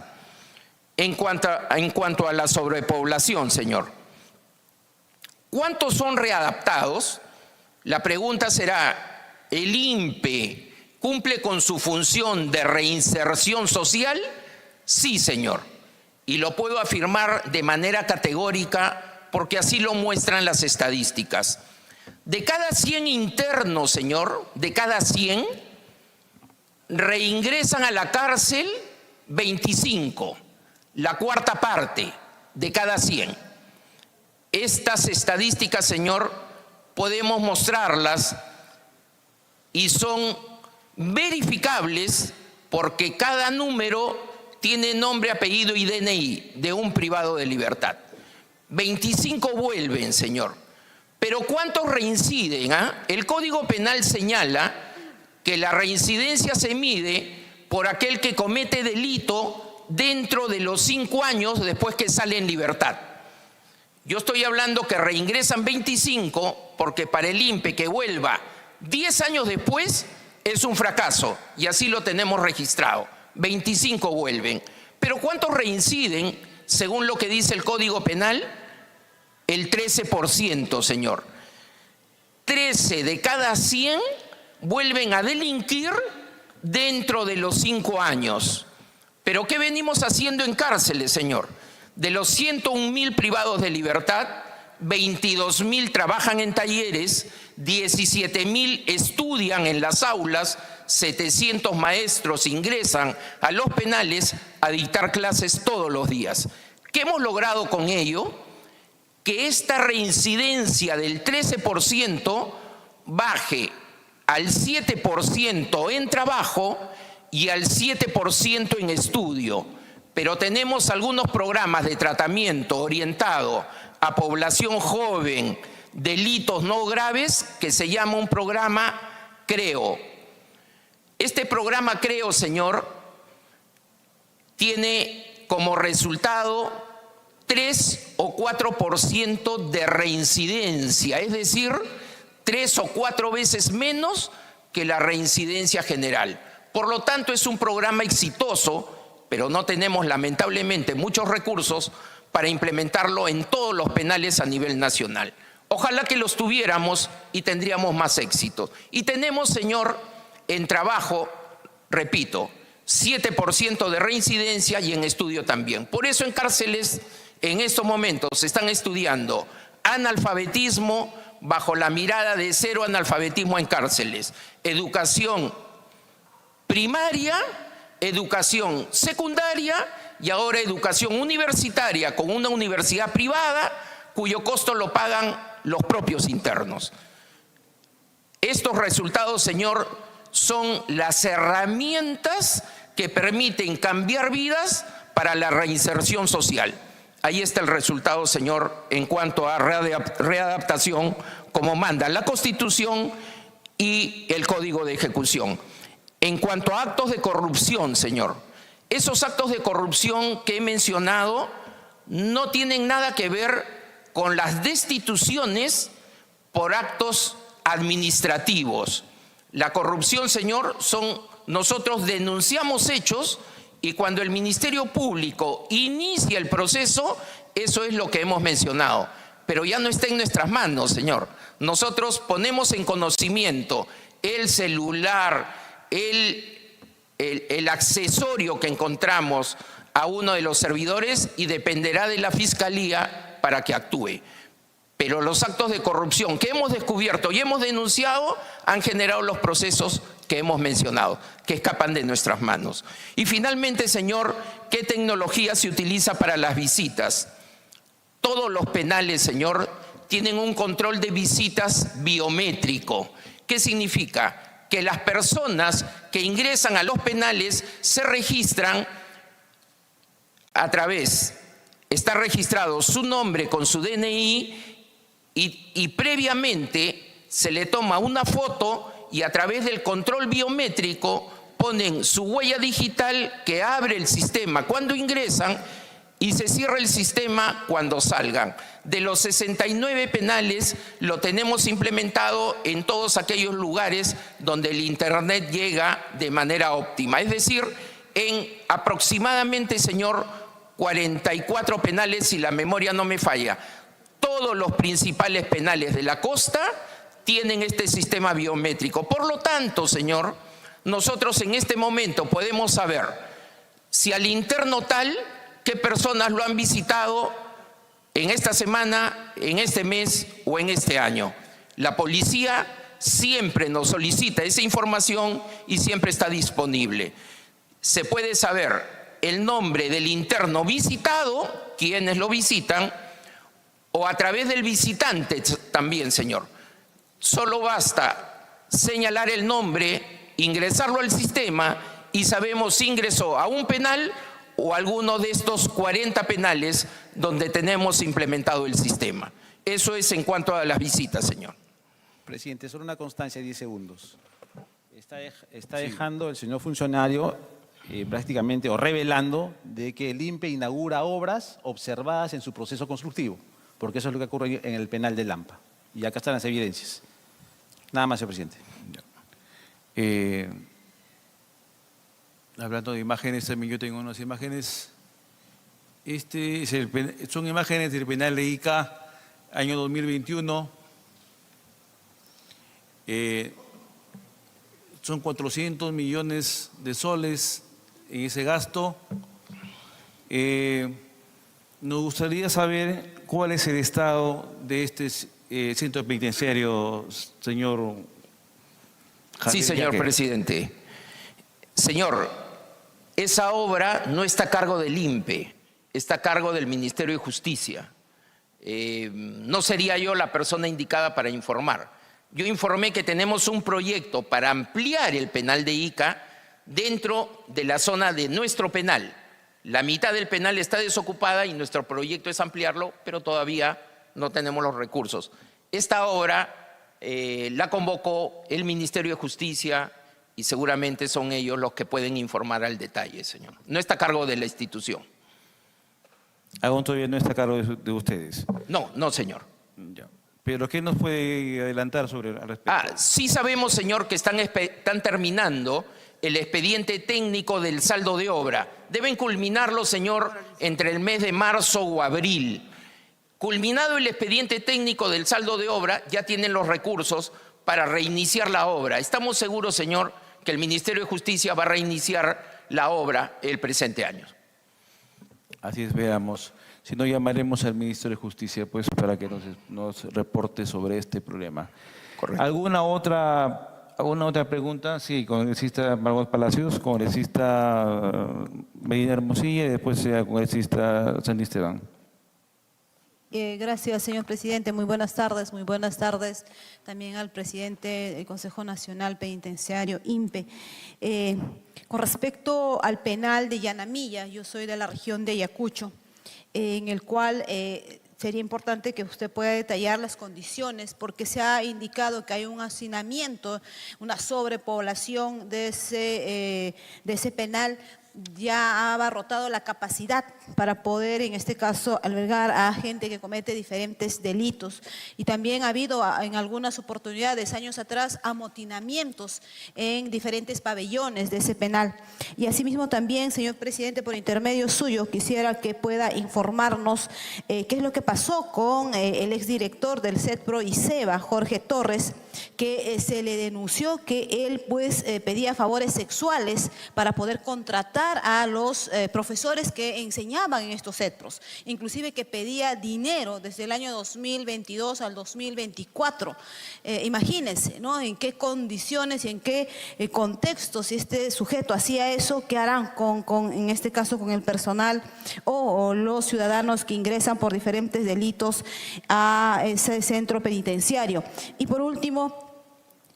D: En cuanto a la sobrepoblación, señor, ¿cuántos son readaptados? La pregunta será, ¿el INPE cumple con su función de reinserción social? Sí, señor, y lo puedo afirmar de manera categórica porque así lo muestran las estadísticas. De cada 100 internos, señor, de cada 100, reingresan a la cárcel 25, la cuarta parte de cada 100. Estas estadísticas, señor, podemos mostrarlas y son verificables porque cada número tiene nombre, apellido y DNI de un privado de libertad. 25 vuelven, señor. Pero ¿cuántos reinciden? El Código Penal señala que la reincidencia se mide por aquel que comete delito dentro de los 5 años después que sale en libertad. Yo estoy hablando que reingresan 25 porque para el INPE que vuelva 10 años después es un fracaso y así lo tenemos registrado. 25 vuelven. Pero ¿cuántos reinciden según lo que dice el Código Penal? El 13%, señor. 13 de cada 100 vuelven a delinquir dentro de los 5 años. ¿Pero qué venimos haciendo en cárceles, señor? De los 101.000 privados de libertad, 22.000 trabajan en talleres, 17.000 estudian en las aulas, 700 maestros ingresan a los penales a dictar clases todos los días. ¿Qué hemos logrado con ello? Que esta reincidencia del 13% baje al 7% en trabajo y al 7% en estudio. Pero tenemos algunos programas de tratamiento orientado a población joven, delitos no graves, que se llama un programa CREO. Este programa CREO, señor, tiene como resultado 3 o 4% de reincidencia, es decir, 3 o 4 veces menos que la reincidencia general. Por lo tanto, es un programa exitoso, pero no tenemos lamentablemente muchos recursos para implementarlo en todos los penales a nivel nacional. Ojalá que los tuviéramos y tendríamos más éxito. Y tenemos, señor, en trabajo, repito, 7% de reincidencia y en estudio también. Por eso en cárceles en estos momentos se están estudiando analfabetismo bajo la mirada de cero analfabetismo en cárceles, educación primaria, educación secundaria y ahora educación universitaria con una universidad privada cuyo costo lo pagan los propios internos. Estos resultados, señor, son las herramientas que permiten cambiar vidas para la reinserción social. Ahí está el resultado, señor, en cuanto a readaptación, como manda la Constitución y el Código de Ejecución. En cuanto a actos de corrupción, señor, esos actos de corrupción que he mencionado no tienen nada que ver con las destituciones por actos administrativos. La corrupción, señor, nosotros denunciamos hechos y cuando el Ministerio Público inicia el proceso, eso es lo que hemos mencionado. Pero ya no está en nuestras manos, señor. Nosotros ponemos en conocimiento el celular, el accesorio que encontramos a uno de los servidores y dependerá de la Fiscalía para que actúe. Pero los actos de corrupción que hemos descubierto y hemos denunciado han generado los procesos que hemos mencionado, que escapan de nuestras manos. Y finalmente, señor, ¿qué tecnología se utiliza para las visitas? Todos los penales, señor, tienen un control de visitas biométrico. ¿Qué significa? Que las personas que ingresan a los penales se registran a través, está registrado su nombre con su DNI y previamente se le toma una foto y a través del control biométrico ponen su huella digital que abre el sistema cuando ingresan y se cierra el sistema cuando salgan. De los 69 penales lo tenemos implementado en todos aquellos lugares donde el Internet llega de manera óptima. Es decir, en aproximadamente, señor, 44 penales, si la memoria no me falla. Todos los principales penales de la costa tienen este sistema biométrico. Por lo tanto, señor, nosotros en este momento podemos saber si al interno tal, qué personas lo han visitado en esta semana, en este mes o en este año. La policía siempre nos solicita esa información y siempre está disponible. Se puede saber el nombre del interno visitado, quienes lo visitan, o a través del visitante también, señor. Solo basta señalar el nombre, ingresarlo al sistema y sabemos si ingresó a un penal o alguno de estos 40 penales donde tenemos implementado el sistema. Eso es en cuanto a las visitas, señor.
E: Presidente, solo una constancia de 10 segundos. Está dejando el señor funcionario prácticamente o revelando de que el INPE inaugura obras observadas en su proceso constructivo, porque eso es lo que ocurre en el penal de Lampa. Y acá están las evidencias. Nada más, señor presidente.
B: Hablando de imágenes, también yo tengo unas imágenes. Son imágenes del penal de Ica, año 2021. Son 400 millones de soles en ese gasto. Nos gustaría saber cuál es el estado de este centro penitenciario, señor Javier.
D: Sí, señor
B: Yaque.
D: presidente. Señor, esa obra no está a cargo del INPE, está a cargo del Ministerio de Justicia. No sería yo la persona indicada para informar. Yo informé que tenemos un proyecto para ampliar el penal de Ica dentro de la zona de nuestro penal. La mitad del penal está desocupada y nuestro proyecto es ampliarlo, pero todavía no tenemos los recursos. Esta obra la convocó el Ministerio de Justicia y seguramente son ellos los que pueden informar al detalle, señor. No está a cargo de la institución.
B: Aún todavía no está a cargo de ustedes.
D: No, no, señor.
B: Ya. Pero ¿qué nos puede adelantar sobre al respecto?
D: Sí sabemos, señor, que están terminando el expediente técnico del saldo de obra. Deben culminarlo, señor, entre el mes de marzo o abril. Culminado el expediente técnico del saldo de obra, ya tienen los recursos para reiniciar la obra. Estamos seguros, señor, que el Ministerio de Justicia va a reiniciar la obra el presente año.
B: Así es, veamos. Si no, llamaremos al Ministro de Justicia pues, para que nos reporte sobre este problema.
D: Correcto.
B: ¿Alguna otra pregunta? Sí, congresista Margot Palacios, congresista Medina Hermosilla y después congresista Sandy Esteban.
F: Gracias, señor presidente. Muy buenas tardes. Muy buenas tardes también al presidente del Consejo Nacional Penitenciario, INPE. Con respecto al penal de Yanamilla, yo soy de la región de Ayacucho, en el cual sería importante que usted pueda detallar las condiciones, porque se ha indicado que hay un hacinamiento, una sobrepoblación de ese penal. Ya ha abarrotado la capacidad para poder, en este caso, albergar a gente que comete diferentes delitos. Y también ha habido en algunas oportunidades, años atrás, amotinamientos en diferentes pabellones de ese penal. Y asimismo también, señor presidente, por intermedio suyo, quisiera que pueda informarnos qué es lo que pasó con el exdirector del CEDPRO ICEBA, Jorge Torres, que se le denunció que él pues pedía favores sexuales para poder contratar a los profesores que enseñaban en estos CEDPROS, inclusive que pedía dinero desde el año 2022 al 2024. Imagínense, ¿no?, en qué condiciones y en qué contexto, si este sujeto hacía eso, ¿qué harán en este caso con el personal o los ciudadanos que ingresan por diferentes delitos a ese centro penitenciario? Y por último,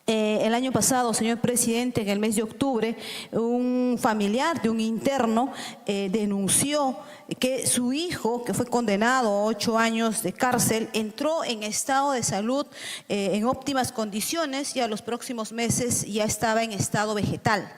F: el año pasado, señor presidente, en el mes de octubre, un familiar de un interno denunció que su hijo, que fue condenado a 8 años de cárcel, entró en estado de salud en óptimas condiciones y a los próximos meses ya estaba en estado vegetal.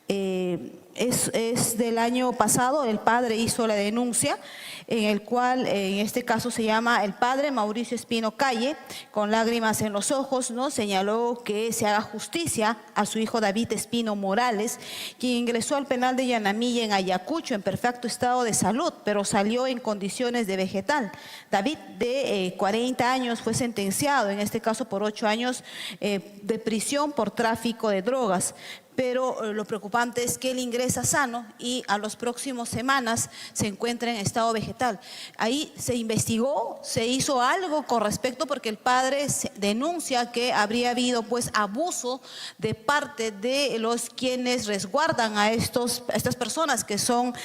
F: Es del año pasado, el padre hizo la denuncia, en el cual en este caso se llama el padre Mauricio Espino Calle, con lágrimas en los ojos, ¿no?, señaló que se haga justicia a su hijo David Espino Morales, quien ingresó al penal de Yanamilla en Ayacucho en perfecto estado de salud, pero salió en condiciones de vegetal. David, de 40 años, fue sentenciado, en este caso por 8 años de prisión por tráfico de drogas. Pero lo preocupante es que él ingresa sano y a las próximas semanas se encuentra en estado vegetal. Ahí se investigó, se hizo algo con respecto, porque el padre denuncia que habría habido pues abuso de parte de los quienes resguardan a estas personas que son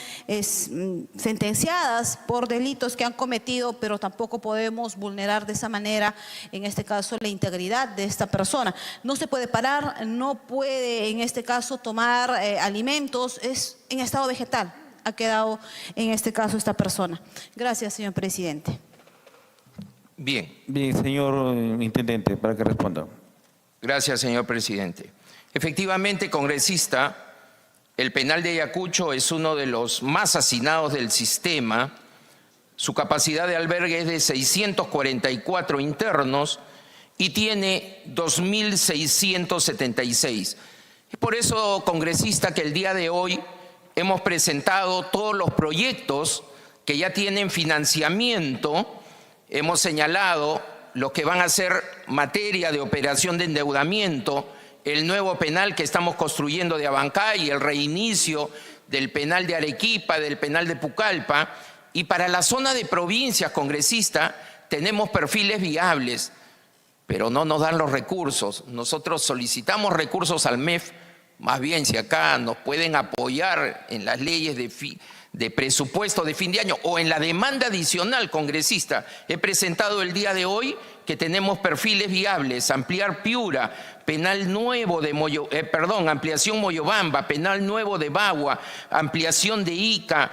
F: sentenciadas por delitos que han cometido, pero tampoco podemos vulnerar de esa manera, en este caso, la integridad de esta persona. No se puede parar, no puede en este caso tomar alimentos, es en estado vegetal, ha quedado en este caso esta persona. Gracias, señor presidente.
D: Bien.
B: Bien, señor intendente, para que responda.
D: Gracias, señor presidente. Efectivamente, congresista, el penal de Ayacucho es uno de los más hacinados del sistema. Su capacidad de albergue es de 644 internos y tiene 2.676. Es por eso, congresista, que el día de hoy hemos presentado todos los proyectos que ya tienen financiamiento. Hemos señalado los que van a ser materia de operación de endeudamiento, el nuevo penal que estamos construyendo de Abancay, el reinicio del penal de Arequipa, del penal de Pucallpa. Y para la zona de provincias, congresista, tenemos perfiles viables, pero no nos dan los recursos. Nosotros solicitamos recursos al MEF, Más bien, si acá nos pueden apoyar en las leyes de presupuesto de fin de año o en la demanda adicional congresista, he presentado el día de hoy que tenemos perfiles viables, ampliar Piura, penal nuevo de ampliación Moyobamba, penal nuevo de Bagua, ampliación de Ica,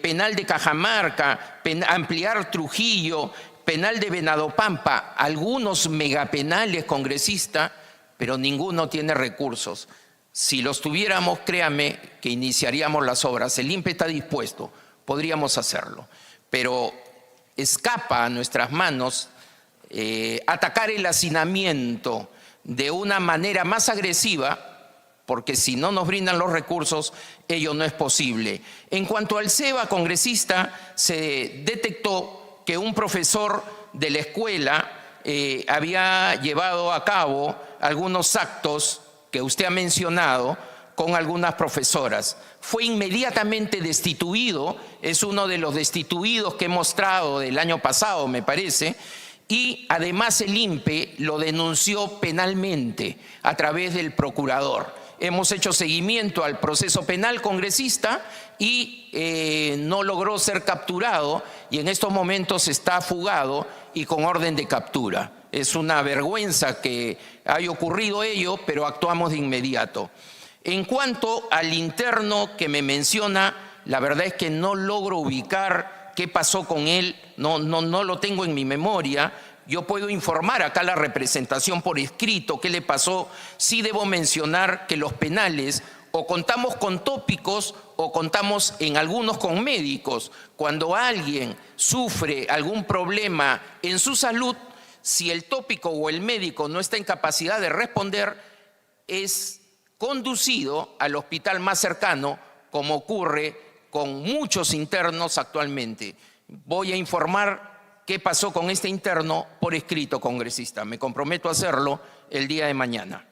D: penal de Cajamarca, ampliar Trujillo, penal de Venadopampa, algunos megapenales, congresista, pero ninguno tiene recursos. Si los tuviéramos, créame que iniciaríamos las obras. El INPE está dispuesto, podríamos hacerlo, pero escapa a nuestras manos atacar el hacinamiento de una manera más agresiva, porque si no nos brindan los recursos, ello no es posible. En cuanto al SEBA, congresista, se detectó que un profesor de la escuela había llevado a cabo algunos actos que usted ha mencionado con algunas profesoras. Fue inmediatamente destituido, es uno de los destituidos que he mostrado del año pasado, me parece, y además el INPE lo denunció penalmente a través del procurador. Hemos hecho seguimiento al proceso penal, congresista, y no logró ser capturado, y en estos momentos está fugado y con orden de captura. Es una vergüenza que haya ocurrido ello, pero actuamos de inmediato. En cuanto al interno que me menciona, la verdad es que no logro ubicar qué pasó con él, no lo tengo en mi memoria. Yo puedo informar acá la representación por escrito qué le pasó. Sí debo mencionar que los penales o contamos con tópicos o contamos en algunos con médicos. Cuando alguien sufre algún problema en su salud, si el tópico o el médico no está en capacidad de responder, es conducido al hospital más cercano, como ocurre con muchos internos actualmente. Voy a informar qué pasó con este interno por escrito, congresista. Me comprometo a hacerlo el día de mañana.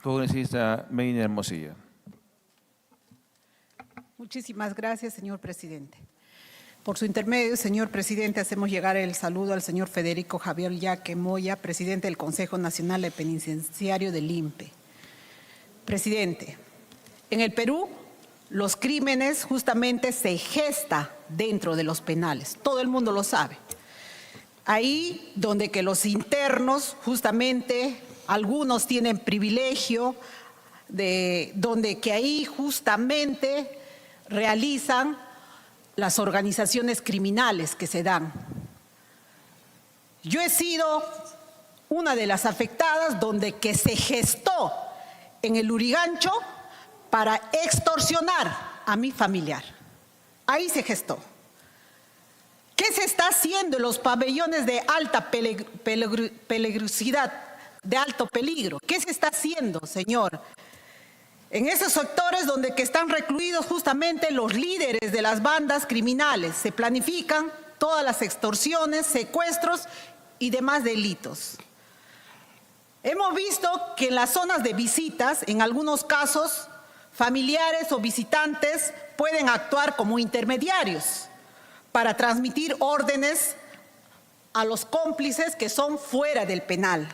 B: Congresista Medina Hermosilla.
G: Muchísimas gracias, señor presidente. Por su intermedio, señor presidente, hacemos llegar el saludo al señor Federico Javier Yaque Moya, presidente del Consejo Nacional Penitenciario del INPE. Presidente, en el Perú, los crímenes justamente se gestan dentro de los penales. Todo el mundo lo sabe. Ahí donde que los internos, justamente, algunos tienen privilegio, donde que ahí justamente realizan las organizaciones criminales que se dan. Yo he sido una de las afectadas donde que se gestó en el Lurigancho para extorsionar a mi familiar. Ahí se gestó. ¿Qué se está haciendo en los pabellones de alta peligrosidad, de alto peligro? ¿Qué se está haciendo, señor? En esos sectores donde que están recluidos justamente los líderes de las bandas criminales, se planifican todas las extorsiones, secuestros y demás delitos. Hemos visto que en las zonas de visitas, en algunos casos, familiares o visitantes pueden actuar como intermediarios para transmitir órdenes a los cómplices que son fuera del penal.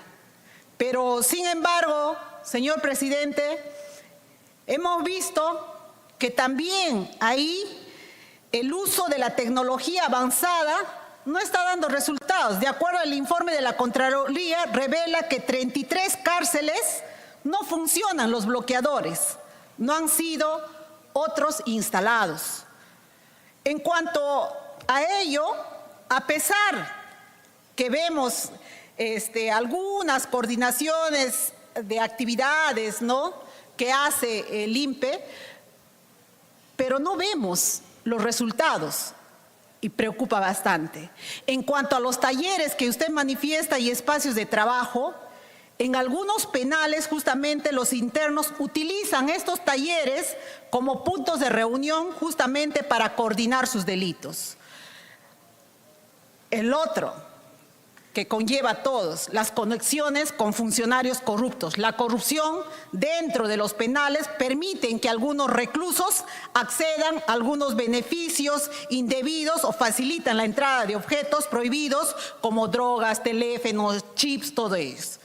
G: Pero, sin embargo, señor presidente, hemos visto que también ahí el uso de la tecnología avanzada no está dando resultados. De acuerdo al informe de la Contraloría, revela que 33 cárceles no funcionan los bloqueadores, no han sido otros instalados. En cuanto a ello, a pesar que vemos algunas coordinaciones de actividades, ¿no?, que hace el INPE, pero no vemos los resultados y preocupa bastante. En cuanto a los talleres que usted manifiesta y espacios de trabajo, en algunos penales justamente los internos utilizan estos talleres como puntos de reunión justamente para coordinar sus delitos. El otro que conlleva a todos, las conexiones con funcionarios corruptos. La corrupción dentro de los penales permiten que algunos reclusos accedan a algunos beneficios indebidos o facilitan la entrada de objetos prohibidos como drogas, teléfonos, chips, todo eso.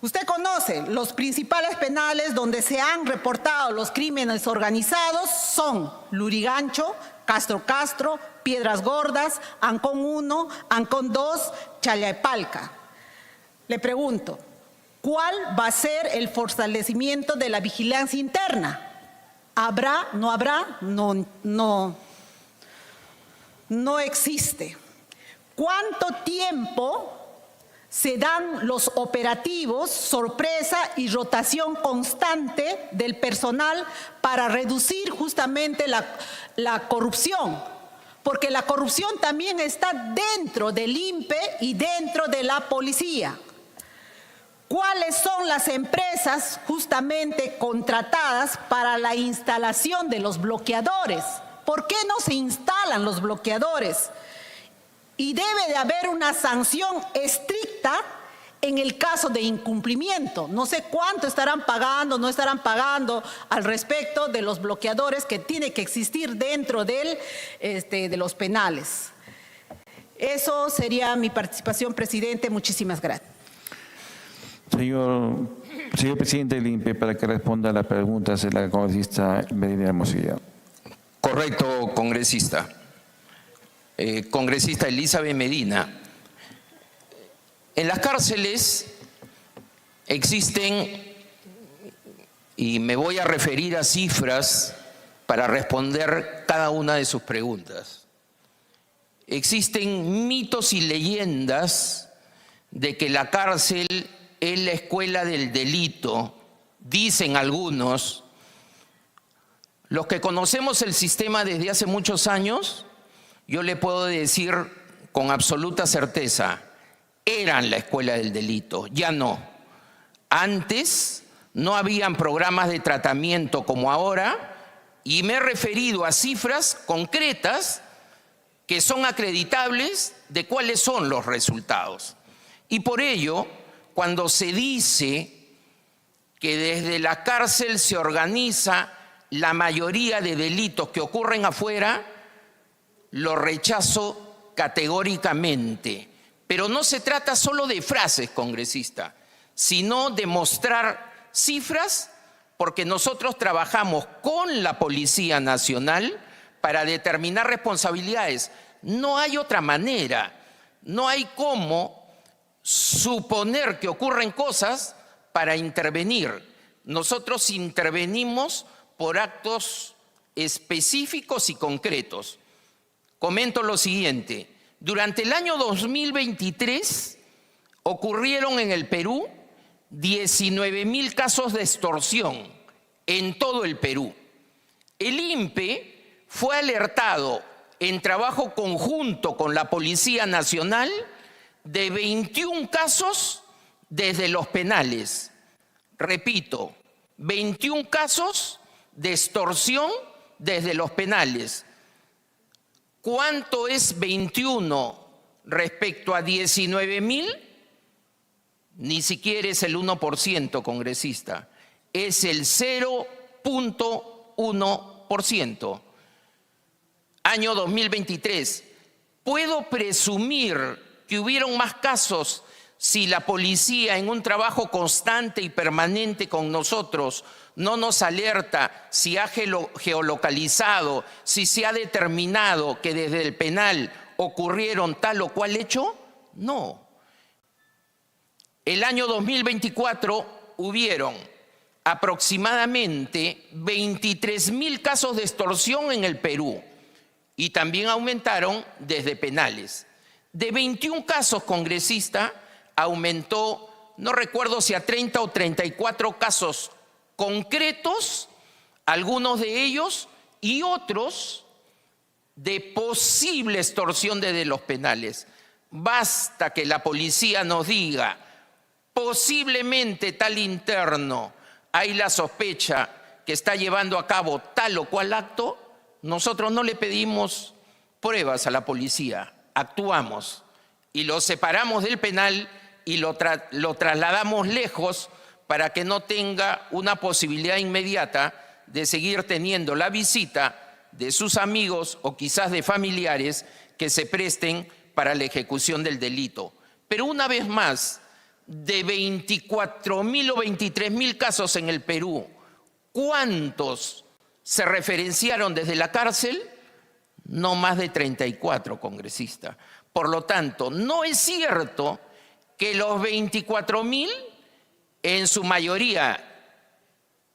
G: Usted conoce los principales penales donde se han reportado los crímenes organizados son Lurigancho, Castro, Piedras Gordas, Ancón 1, Ancón 2, Chayapalca. Le pregunto, ¿cuál va a ser el fortalecimiento de la vigilancia interna? ¿Habrá? ¿No habrá? No existe. ¿Cuánto tiempo se dan los operativos, sorpresa y rotación constante del personal para reducir justamente la corrupción? Porque la corrupción también está dentro del INPE y dentro de la policía. ¿Cuáles son las empresas justamente contratadas para la instalación de los bloqueadores? ¿Por qué no se instalan los bloqueadores? Y debe de haber una sanción estricta en el caso de incumplimiento. No sé cuánto estarán pagando, no estarán pagando al respecto de los bloqueadores que tiene que existir dentro de los penales. Eso sería mi participación, presidente. Muchísimas gracias.
B: Señor presidente del INPE, para que responda a las preguntas de la congresista Medina Hermosilla.
D: Correcto, congresista. Congresista Elizabeth Medina. En las cárceles existen, y me voy a referir a cifras para responder cada una de sus preguntas. Existen mitos y leyendas de que la cárcel es la escuela del delito, dicen algunos. Los que conocemos el sistema desde hace muchos años, yo le puedo decir con absoluta certeza, eran la escuela del delito, ya no. Antes no habían programas de tratamiento como ahora, y me he referido a cifras concretas que son acreditables de cuáles son los resultados. Y por ello, cuando se dice que desde la cárcel se organiza la mayoría de delitos que ocurren afuera, lo rechazo categóricamente. Pero no se trata solo de frases, congresista, sino de mostrar cifras, porque nosotros trabajamos con la Policía Nacional para determinar responsabilidades. No hay otra manera, no hay cómo suponer que ocurren cosas para intervenir. Nosotros intervenimos por actos específicos y concretos. Comento lo siguiente. Durante el año 2023 ocurrieron en el Perú 19.000 casos de extorsión en todo el Perú. El INPE fue alertado en trabajo conjunto con la Policía Nacional de 21 casos desde los penales. Repito, 21 casos de extorsión desde los penales. ¿Cuánto es 21 respecto a 19.000? Ni siquiera es el 1%, congresista. Es el 0.1%. Año 2023. ¿Puedo presumir que hubieron más casos si la policía, en un trabajo constante y permanente con nosotros, no nos alerta, si ha geolocalizado, si se ha determinado que desde el penal ocurrieron tal o cual hecho? No. El año 2024 hubieron aproximadamente 23.000 casos de extorsión en el Perú y también aumentaron desde penales. De 21 casos, congresista, aumentó, no recuerdo si a 30 o 34 casos concretos, algunos de ellos, y otros de posible extorsión desde los penales. Basta que la policía nos diga, posiblemente tal interno, hay la sospecha que está llevando a cabo tal o cual acto, nosotros no le pedimos pruebas a la policía, actuamos y lo separamos del penal y lo trasladamos lejos para que no tenga una posibilidad inmediata de seguir teniendo la visita de sus amigos o quizás de familiares que se presten para la ejecución del delito. Pero una vez más, de 24.000 o 23.000 casos en el Perú, ¿cuántos se referenciaron desde la cárcel? No más de 34, congresista. Por lo tanto, no es cierto que los 24.000, en su mayoría,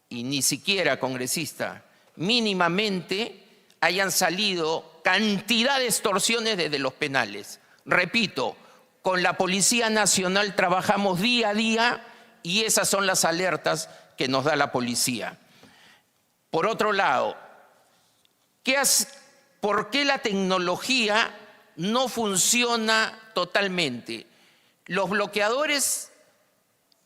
D: y ni siquiera, congresista, mínimamente hayan salido cantidad de extorsiones desde los penales. Repito, con la Policía Nacional trabajamos día a día y esas son las alertas que nos da la policía. Por otro lado, ¿por qué la tecnología no funciona totalmente? Los bloqueadores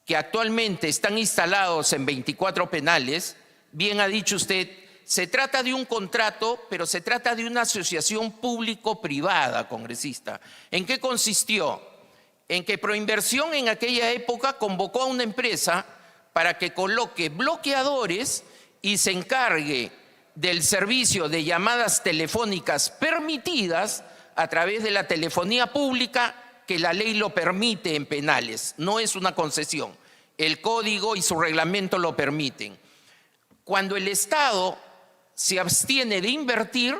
D: que actualmente están instalados en 24 penales, bien ha dicho usted, se trata de un contrato, pero se trata de una asociación público-privada, congresista. ¿En qué consistió? En que Proinversión en aquella época convocó a una empresa para que coloque bloqueadores y se encargue del servicio de llamadas telefónicas permitidas a través de la telefonía pública, que la ley lo permite en penales, no es una concesión. El código y su reglamento lo permiten. Cuando el Estado se abstiene de invertir,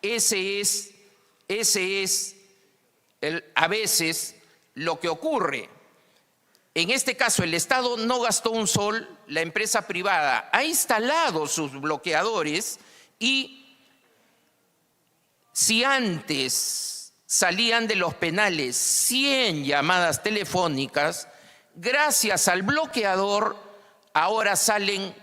D: ese es a veces lo que ocurre. En este caso, el Estado no gastó un sol, la empresa privada ha instalado sus bloqueadores y si antes salían de los penales 100 llamadas telefónicas, gracias al bloqueador ahora salen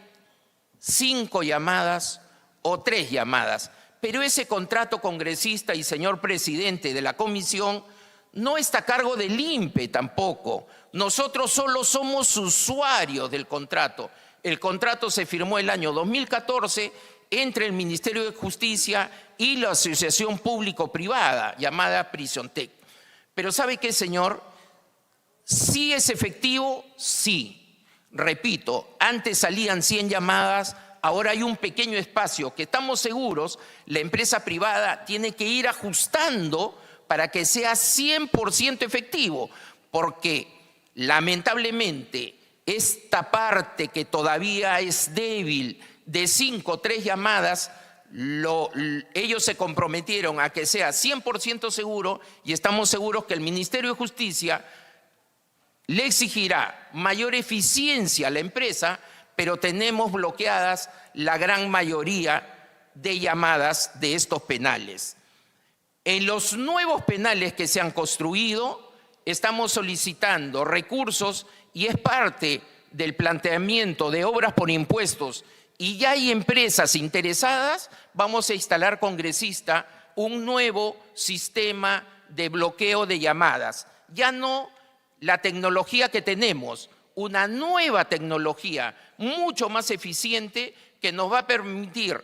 D: 5 llamadas o 3 llamadas. Pero ese contrato, congresista y señor presidente de la comisión, no está a cargo del INPE tampoco. Nosotros solo somos usuarios del contrato. El contrato se firmó el año 2014 entre el Ministerio de Justicia y la asociación público-privada llamada PrisonTech. Pero ¿sabe qué, señor? ¿Sí es efectivo? Sí. Repito, antes salían 100 llamadas, ahora hay un pequeño espacio que estamos seguros la empresa privada tiene que ir ajustando para que sea 100% efectivo, porque lamentablemente esta parte que todavía es débil de 5 o 3 llamadas, ellos se comprometieron a que sea 100% seguro y estamos seguros que el Ministerio de Justicia le exigirá mayor eficiencia a la empresa, pero tenemos bloqueadas la gran mayoría de llamadas de estos penales. En los nuevos penales que se han construido, estamos solicitando recursos y es parte del planteamiento de obras por impuestos y ya hay empresas interesadas. Vamos a instalar, congresista, un nuevo sistema de bloqueo de llamadas. Ya no la tecnología que tenemos, una nueva tecnología mucho más eficiente que nos va a permitir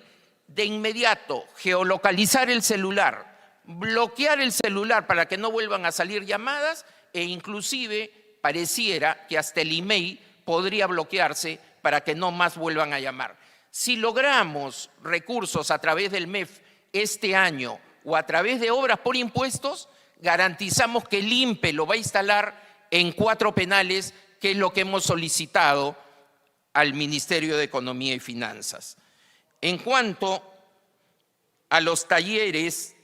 D: de inmediato geolocalizar el celular, bloquear el celular para que no vuelvan a salir llamadas e inclusive pareciera que hasta el email podría bloquearse para que no más vuelvan a llamar. Si logramos recursos a través del MEF este año o a través de obras por impuestos, garantizamos que el INPE lo va a instalar en 4 penales, que es lo que hemos solicitado al Ministerio de Economía y Finanzas. En cuanto a los talleres,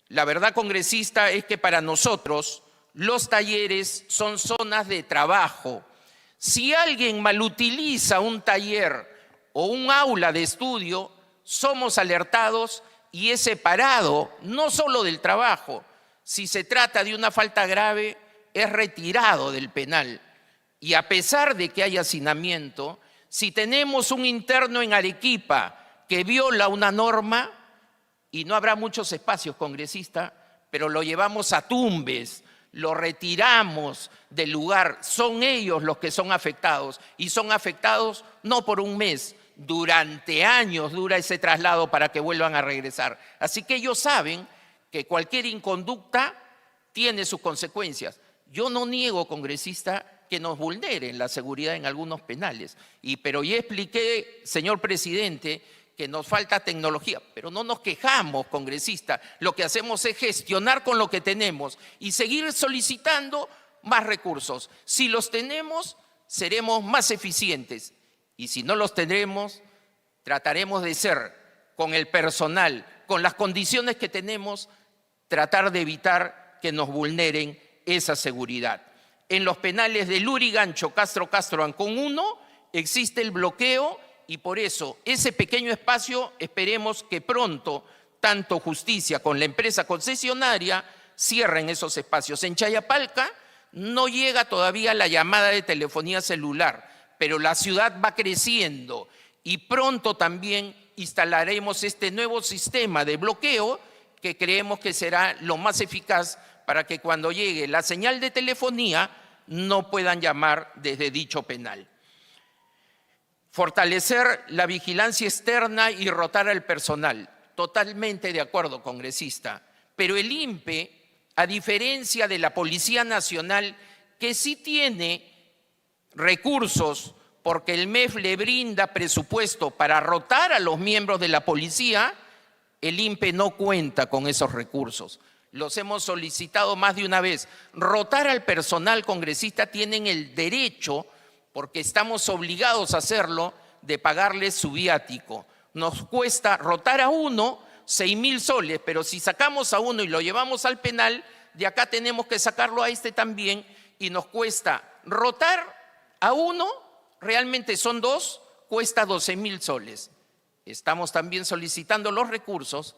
D: la verdad, congresista, es que para nosotros los talleres son zonas de trabajo. Si alguien malutiliza un taller o un aula de estudio, somos alertados y es separado, no solo del trabajo. Si se trata de una falta grave, es retirado del penal. Y a pesar de que hay hacinamiento, si tenemos un interno en Arequipa que viola una norma, y no habrá muchos espacios, congresista, pero lo llevamos a Tumbes, lo retiramos del lugar, son ellos los que son afectados, y son afectados no por un mes, durante años dura ese traslado para que vuelvan a regresar. Así que ellos saben que cualquier inconducta tiene sus consecuencias. Yo no niego, congresista, que nos vulneren la seguridad en algunos penales, pero ya expliqué, señor presidente, que nos falta tecnología, pero no nos quejamos, congresista. Lo que hacemos es gestionar con lo que tenemos y seguir solicitando más recursos. Si los tenemos, seremos más eficientes. Y si no los tendremos, trataremos de ser, con el personal, con las condiciones que tenemos, tratar de evitar que nos vulneren esa seguridad. En los penales de Lurigancho, Castro, Ancón 1, existe el bloqueo y por eso ese pequeño espacio esperemos que pronto tanto justicia con la empresa concesionaria cierren esos espacios. En Chayapalca no llega todavía la llamada de telefonía celular, pero la ciudad va creciendo y pronto también instalaremos este nuevo sistema de bloqueo que creemos que será lo más eficaz para que cuando llegue la señal de telefonía no puedan llamar desde dicho penal. Fortalecer la vigilancia externa y rotar al personal. Totalmente de acuerdo, congresista. Pero el INPE, a diferencia de la Policía Nacional, que sí tiene recursos porque el MEF le brinda presupuesto para rotar a los miembros de la policía, el INPE no cuenta con esos recursos. Los hemos solicitado más de una vez. Rotar al personal, congresista, tienen el derecho, porque estamos obligados a hacerlo, de pagarles su viático. Nos cuesta rotar a uno 6.000 soles, pero si sacamos a uno y lo llevamos al penal, de acá tenemos que sacarlo a este también y nos cuesta rotar a uno, realmente son dos, cuesta 12.000 soles. Estamos también solicitando los recursos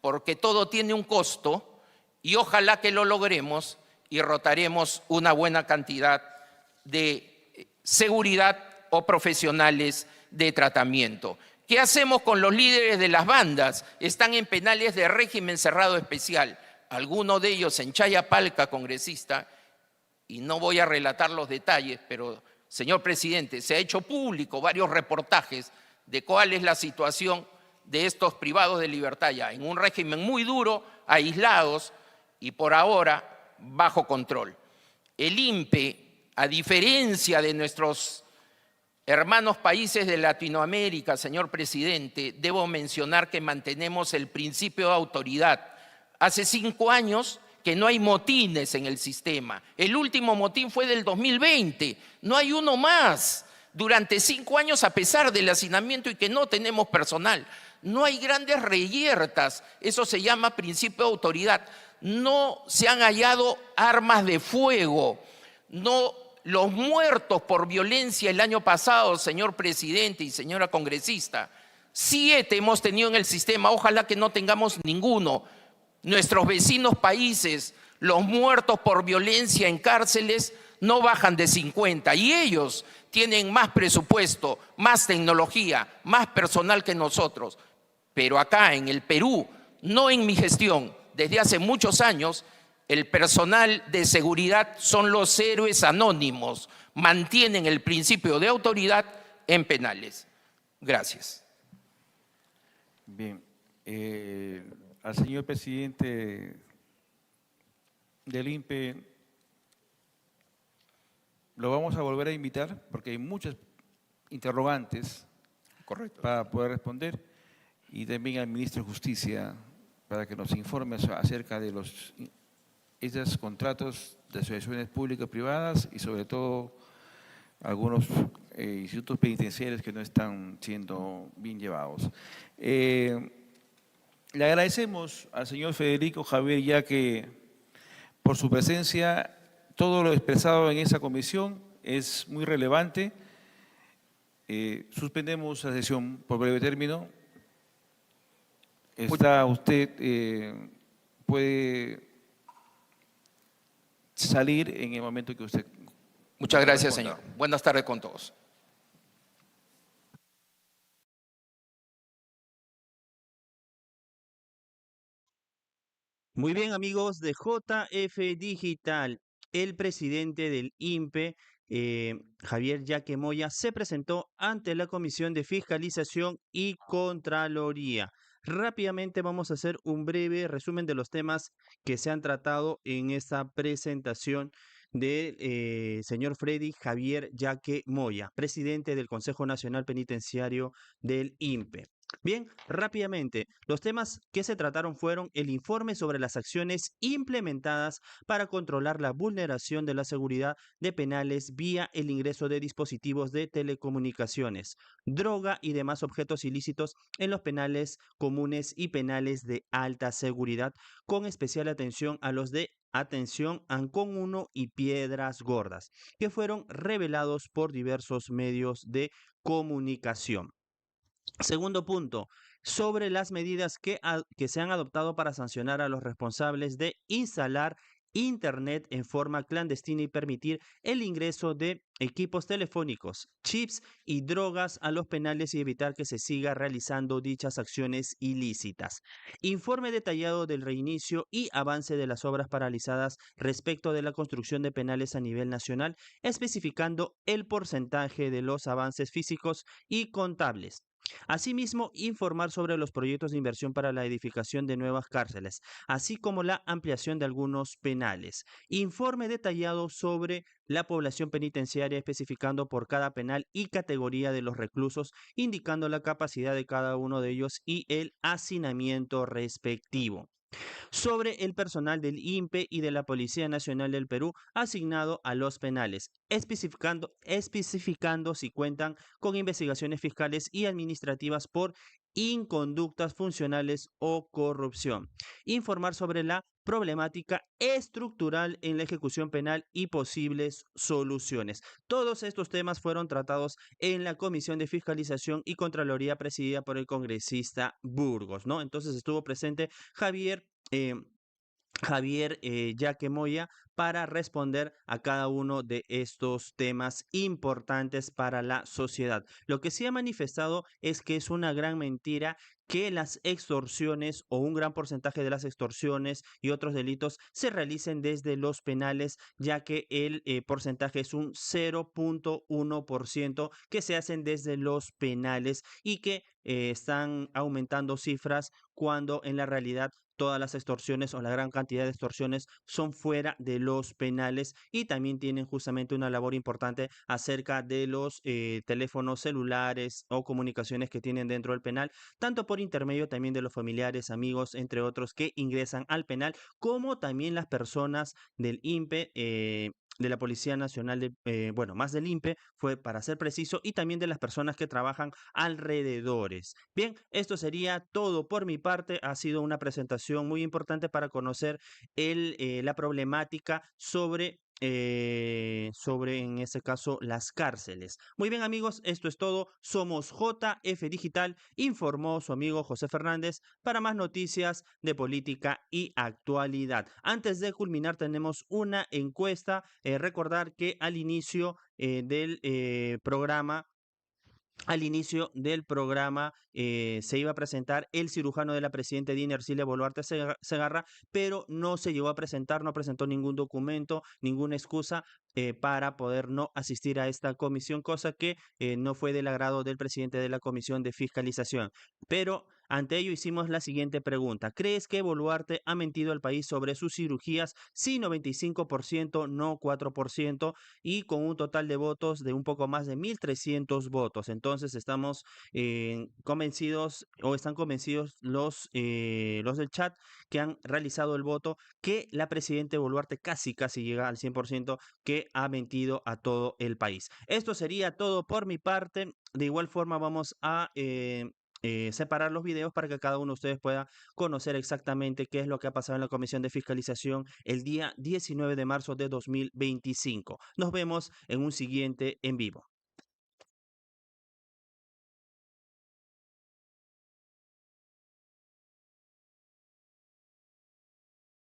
D: porque todo tiene un costo y ojalá que lo logremos y rotaremos una buena cantidad de seguridad o profesionales de tratamiento. ¿Qué hacemos con los líderes de las bandas? Están en penales de régimen cerrado especial, algunos de ellos en Chayapalca, congresista, y no voy a relatar los detalles, pero, señor presidente, se ha hecho público varios reportajes de cuál es la situación de estos privados de libertad ya, en un régimen muy duro, aislados y por ahora bajo control. El INPE, a diferencia de nuestros hermanos países de Latinoamérica, señor presidente, debo mencionar que mantenemos el principio de autoridad. Hace 5 años que no hay motines en el sistema. El último motín fue del 2020, no hay uno más. Durante 5 años, a pesar del hacinamiento y que no tenemos personal, no hay grandes reyertas, eso se llama principio de autoridad. No se han hallado armas de fuego, no. Los muertos por violencia el año pasado, señor presidente y señora congresista, 7 hemos tenido en el sistema, ojalá que no tengamos ninguno. Nuestros vecinos países, los muertos por violencia en cárceles no bajan de 50 y ellos tienen más presupuesto, más tecnología, más personal que nosotros. Pero acá en el Perú, no en mi gestión, desde hace muchos años, el personal de seguridad son los héroes anónimos, mantienen el principio de autoridad en penales. Gracias.
B: Bien, al señor presidente del INPE lo vamos a volver a invitar porque hay muchas interrogantes.
D: Correcto.
B: Para poder responder, y también al ministro de Justicia para que nos informe acerca de esos contratos de asociaciones públicas privadas y sobre todo algunos institutos penitenciarios que no están siendo bien llevados. Le agradecemos al señor Federico Javier Yaque por su presencia. Todo lo expresado en esa comisión es muy relevante. Suspendemos la sesión por breve término. Está usted, puede salir en el momento que usted...
D: Muchas gracias, señor. Buenas tardes con todos.
A: Muy bien, amigos de JF Digital. El presidente del INPE, Javier Yaque Moya, se presentó ante la Comisión de Fiscalización y Contraloría. Rápidamente vamos a hacer un breve resumen de los temas que se han tratado en esta presentación del señor Freddy Javier Yaque Moya, presidente del Consejo Nacional Penitenciario del INPE. Bien, rápidamente, los temas que se trataron fueron el informe sobre las acciones implementadas para controlar la vulneración de la seguridad de penales vía el ingreso de dispositivos de telecomunicaciones, droga y demás objetos ilícitos en los penales comunes y penales de alta seguridad, con especial atención a los de atención Ancón 1 y Piedras Gordas, que fueron revelados por diversos medios de comunicación. Segundo punto, sobre las medidas que se han adoptado para sancionar a los responsables de instalar Internet en forma clandestina y permitir el ingreso de equipos telefónicos, chips y drogas a los penales y evitar que se siga realizando dichas acciones ilícitas. Informe detallado del reinicio y avance de las obras paralizadas respecto de la construcción de penales a nivel nacional, especificando el porcentaje de los avances físicos y contables. Asimismo, informar sobre los proyectos de inversión para la edificación de nuevas cárceles, así como la ampliación de algunos penales. Informe detallado sobre la población penitenciaria, especificando por cada penal y categoría de los reclusos, indicando la capacidad de cada uno de ellos y el hacinamiento respectivo. Sobre el personal del INPE y de la Policía Nacional del Perú asignado a los penales, especificando si cuentan con investigaciones fiscales y administrativas por inconductas funcionales o corrupción. Informar sobre la problemática estructural en la ejecución penal y posibles soluciones. Todos estos temas fueron tratados en la Comisión de Fiscalización y Contraloría presidida por el congresista Burgos, ¿no? Entonces estuvo presente eh, Javier Yaque Moya para responder a cada uno de estos temas importantes para la sociedad. Lo que sí ha manifestado es que es una gran mentira que las extorsiones o un gran porcentaje de las extorsiones y otros delitos se realicen desde los penales, ya que el porcentaje es un 0.1% que se hacen desde los penales y que están aumentando cifras cuando en la realidad todas las extorsiones o la gran cantidad de extorsiones son fuera de los penales y también tienen justamente una labor importante acerca de los teléfonos celulares o comunicaciones que tienen dentro del penal, tanto por intermedio también de los familiares, amigos, entre otros, que ingresan al penal, como también las personas del INPE. De la Policía Nacional, bueno, más del INPE, fue para ser preciso, y también de las personas que trabajan alrededores. Bien, esto sería todo por mi parte. Ha sido una presentación muy importante para conocer la problemática sobre, en este caso, las cárceles. Muy bien, amigos, esto es todo. Somos JF Digital, informó su amigo José Fernández. Para más noticias de política y actualidad. Antes de culminar, tenemos una encuesta. Recordar que al inicio del programa se iba a presentar el cirujano de la presidenta Dina Ercilia Boluarte Segarra, pero no se llegó a presentar, no presentó ningún documento, ninguna excusa para poder no asistir a esta comisión, cosa que no fue del agrado del presidente de la Comisión de Fiscalización. Pero ante ello hicimos la siguiente pregunta: ¿crees que Boluarte ha mentido al país sobre sus cirugías? Sí, 95%, no 4%, y con un total de votos de un poco más de 1.300 votos. Entonces estamos convencidos, o están convencidos los del chat que han realizado el voto, que la presidenta Boluarte casi llega al 100%, que ha mentido a todo el país. Esto sería todo por mi parte. De igual forma vamos a separar los videos para que cada uno de ustedes pueda conocer exactamente qué es lo que ha pasado en la Comisión de Fiscalización el día 19 de marzo de 2025. Nos vemos en un siguiente en vivo.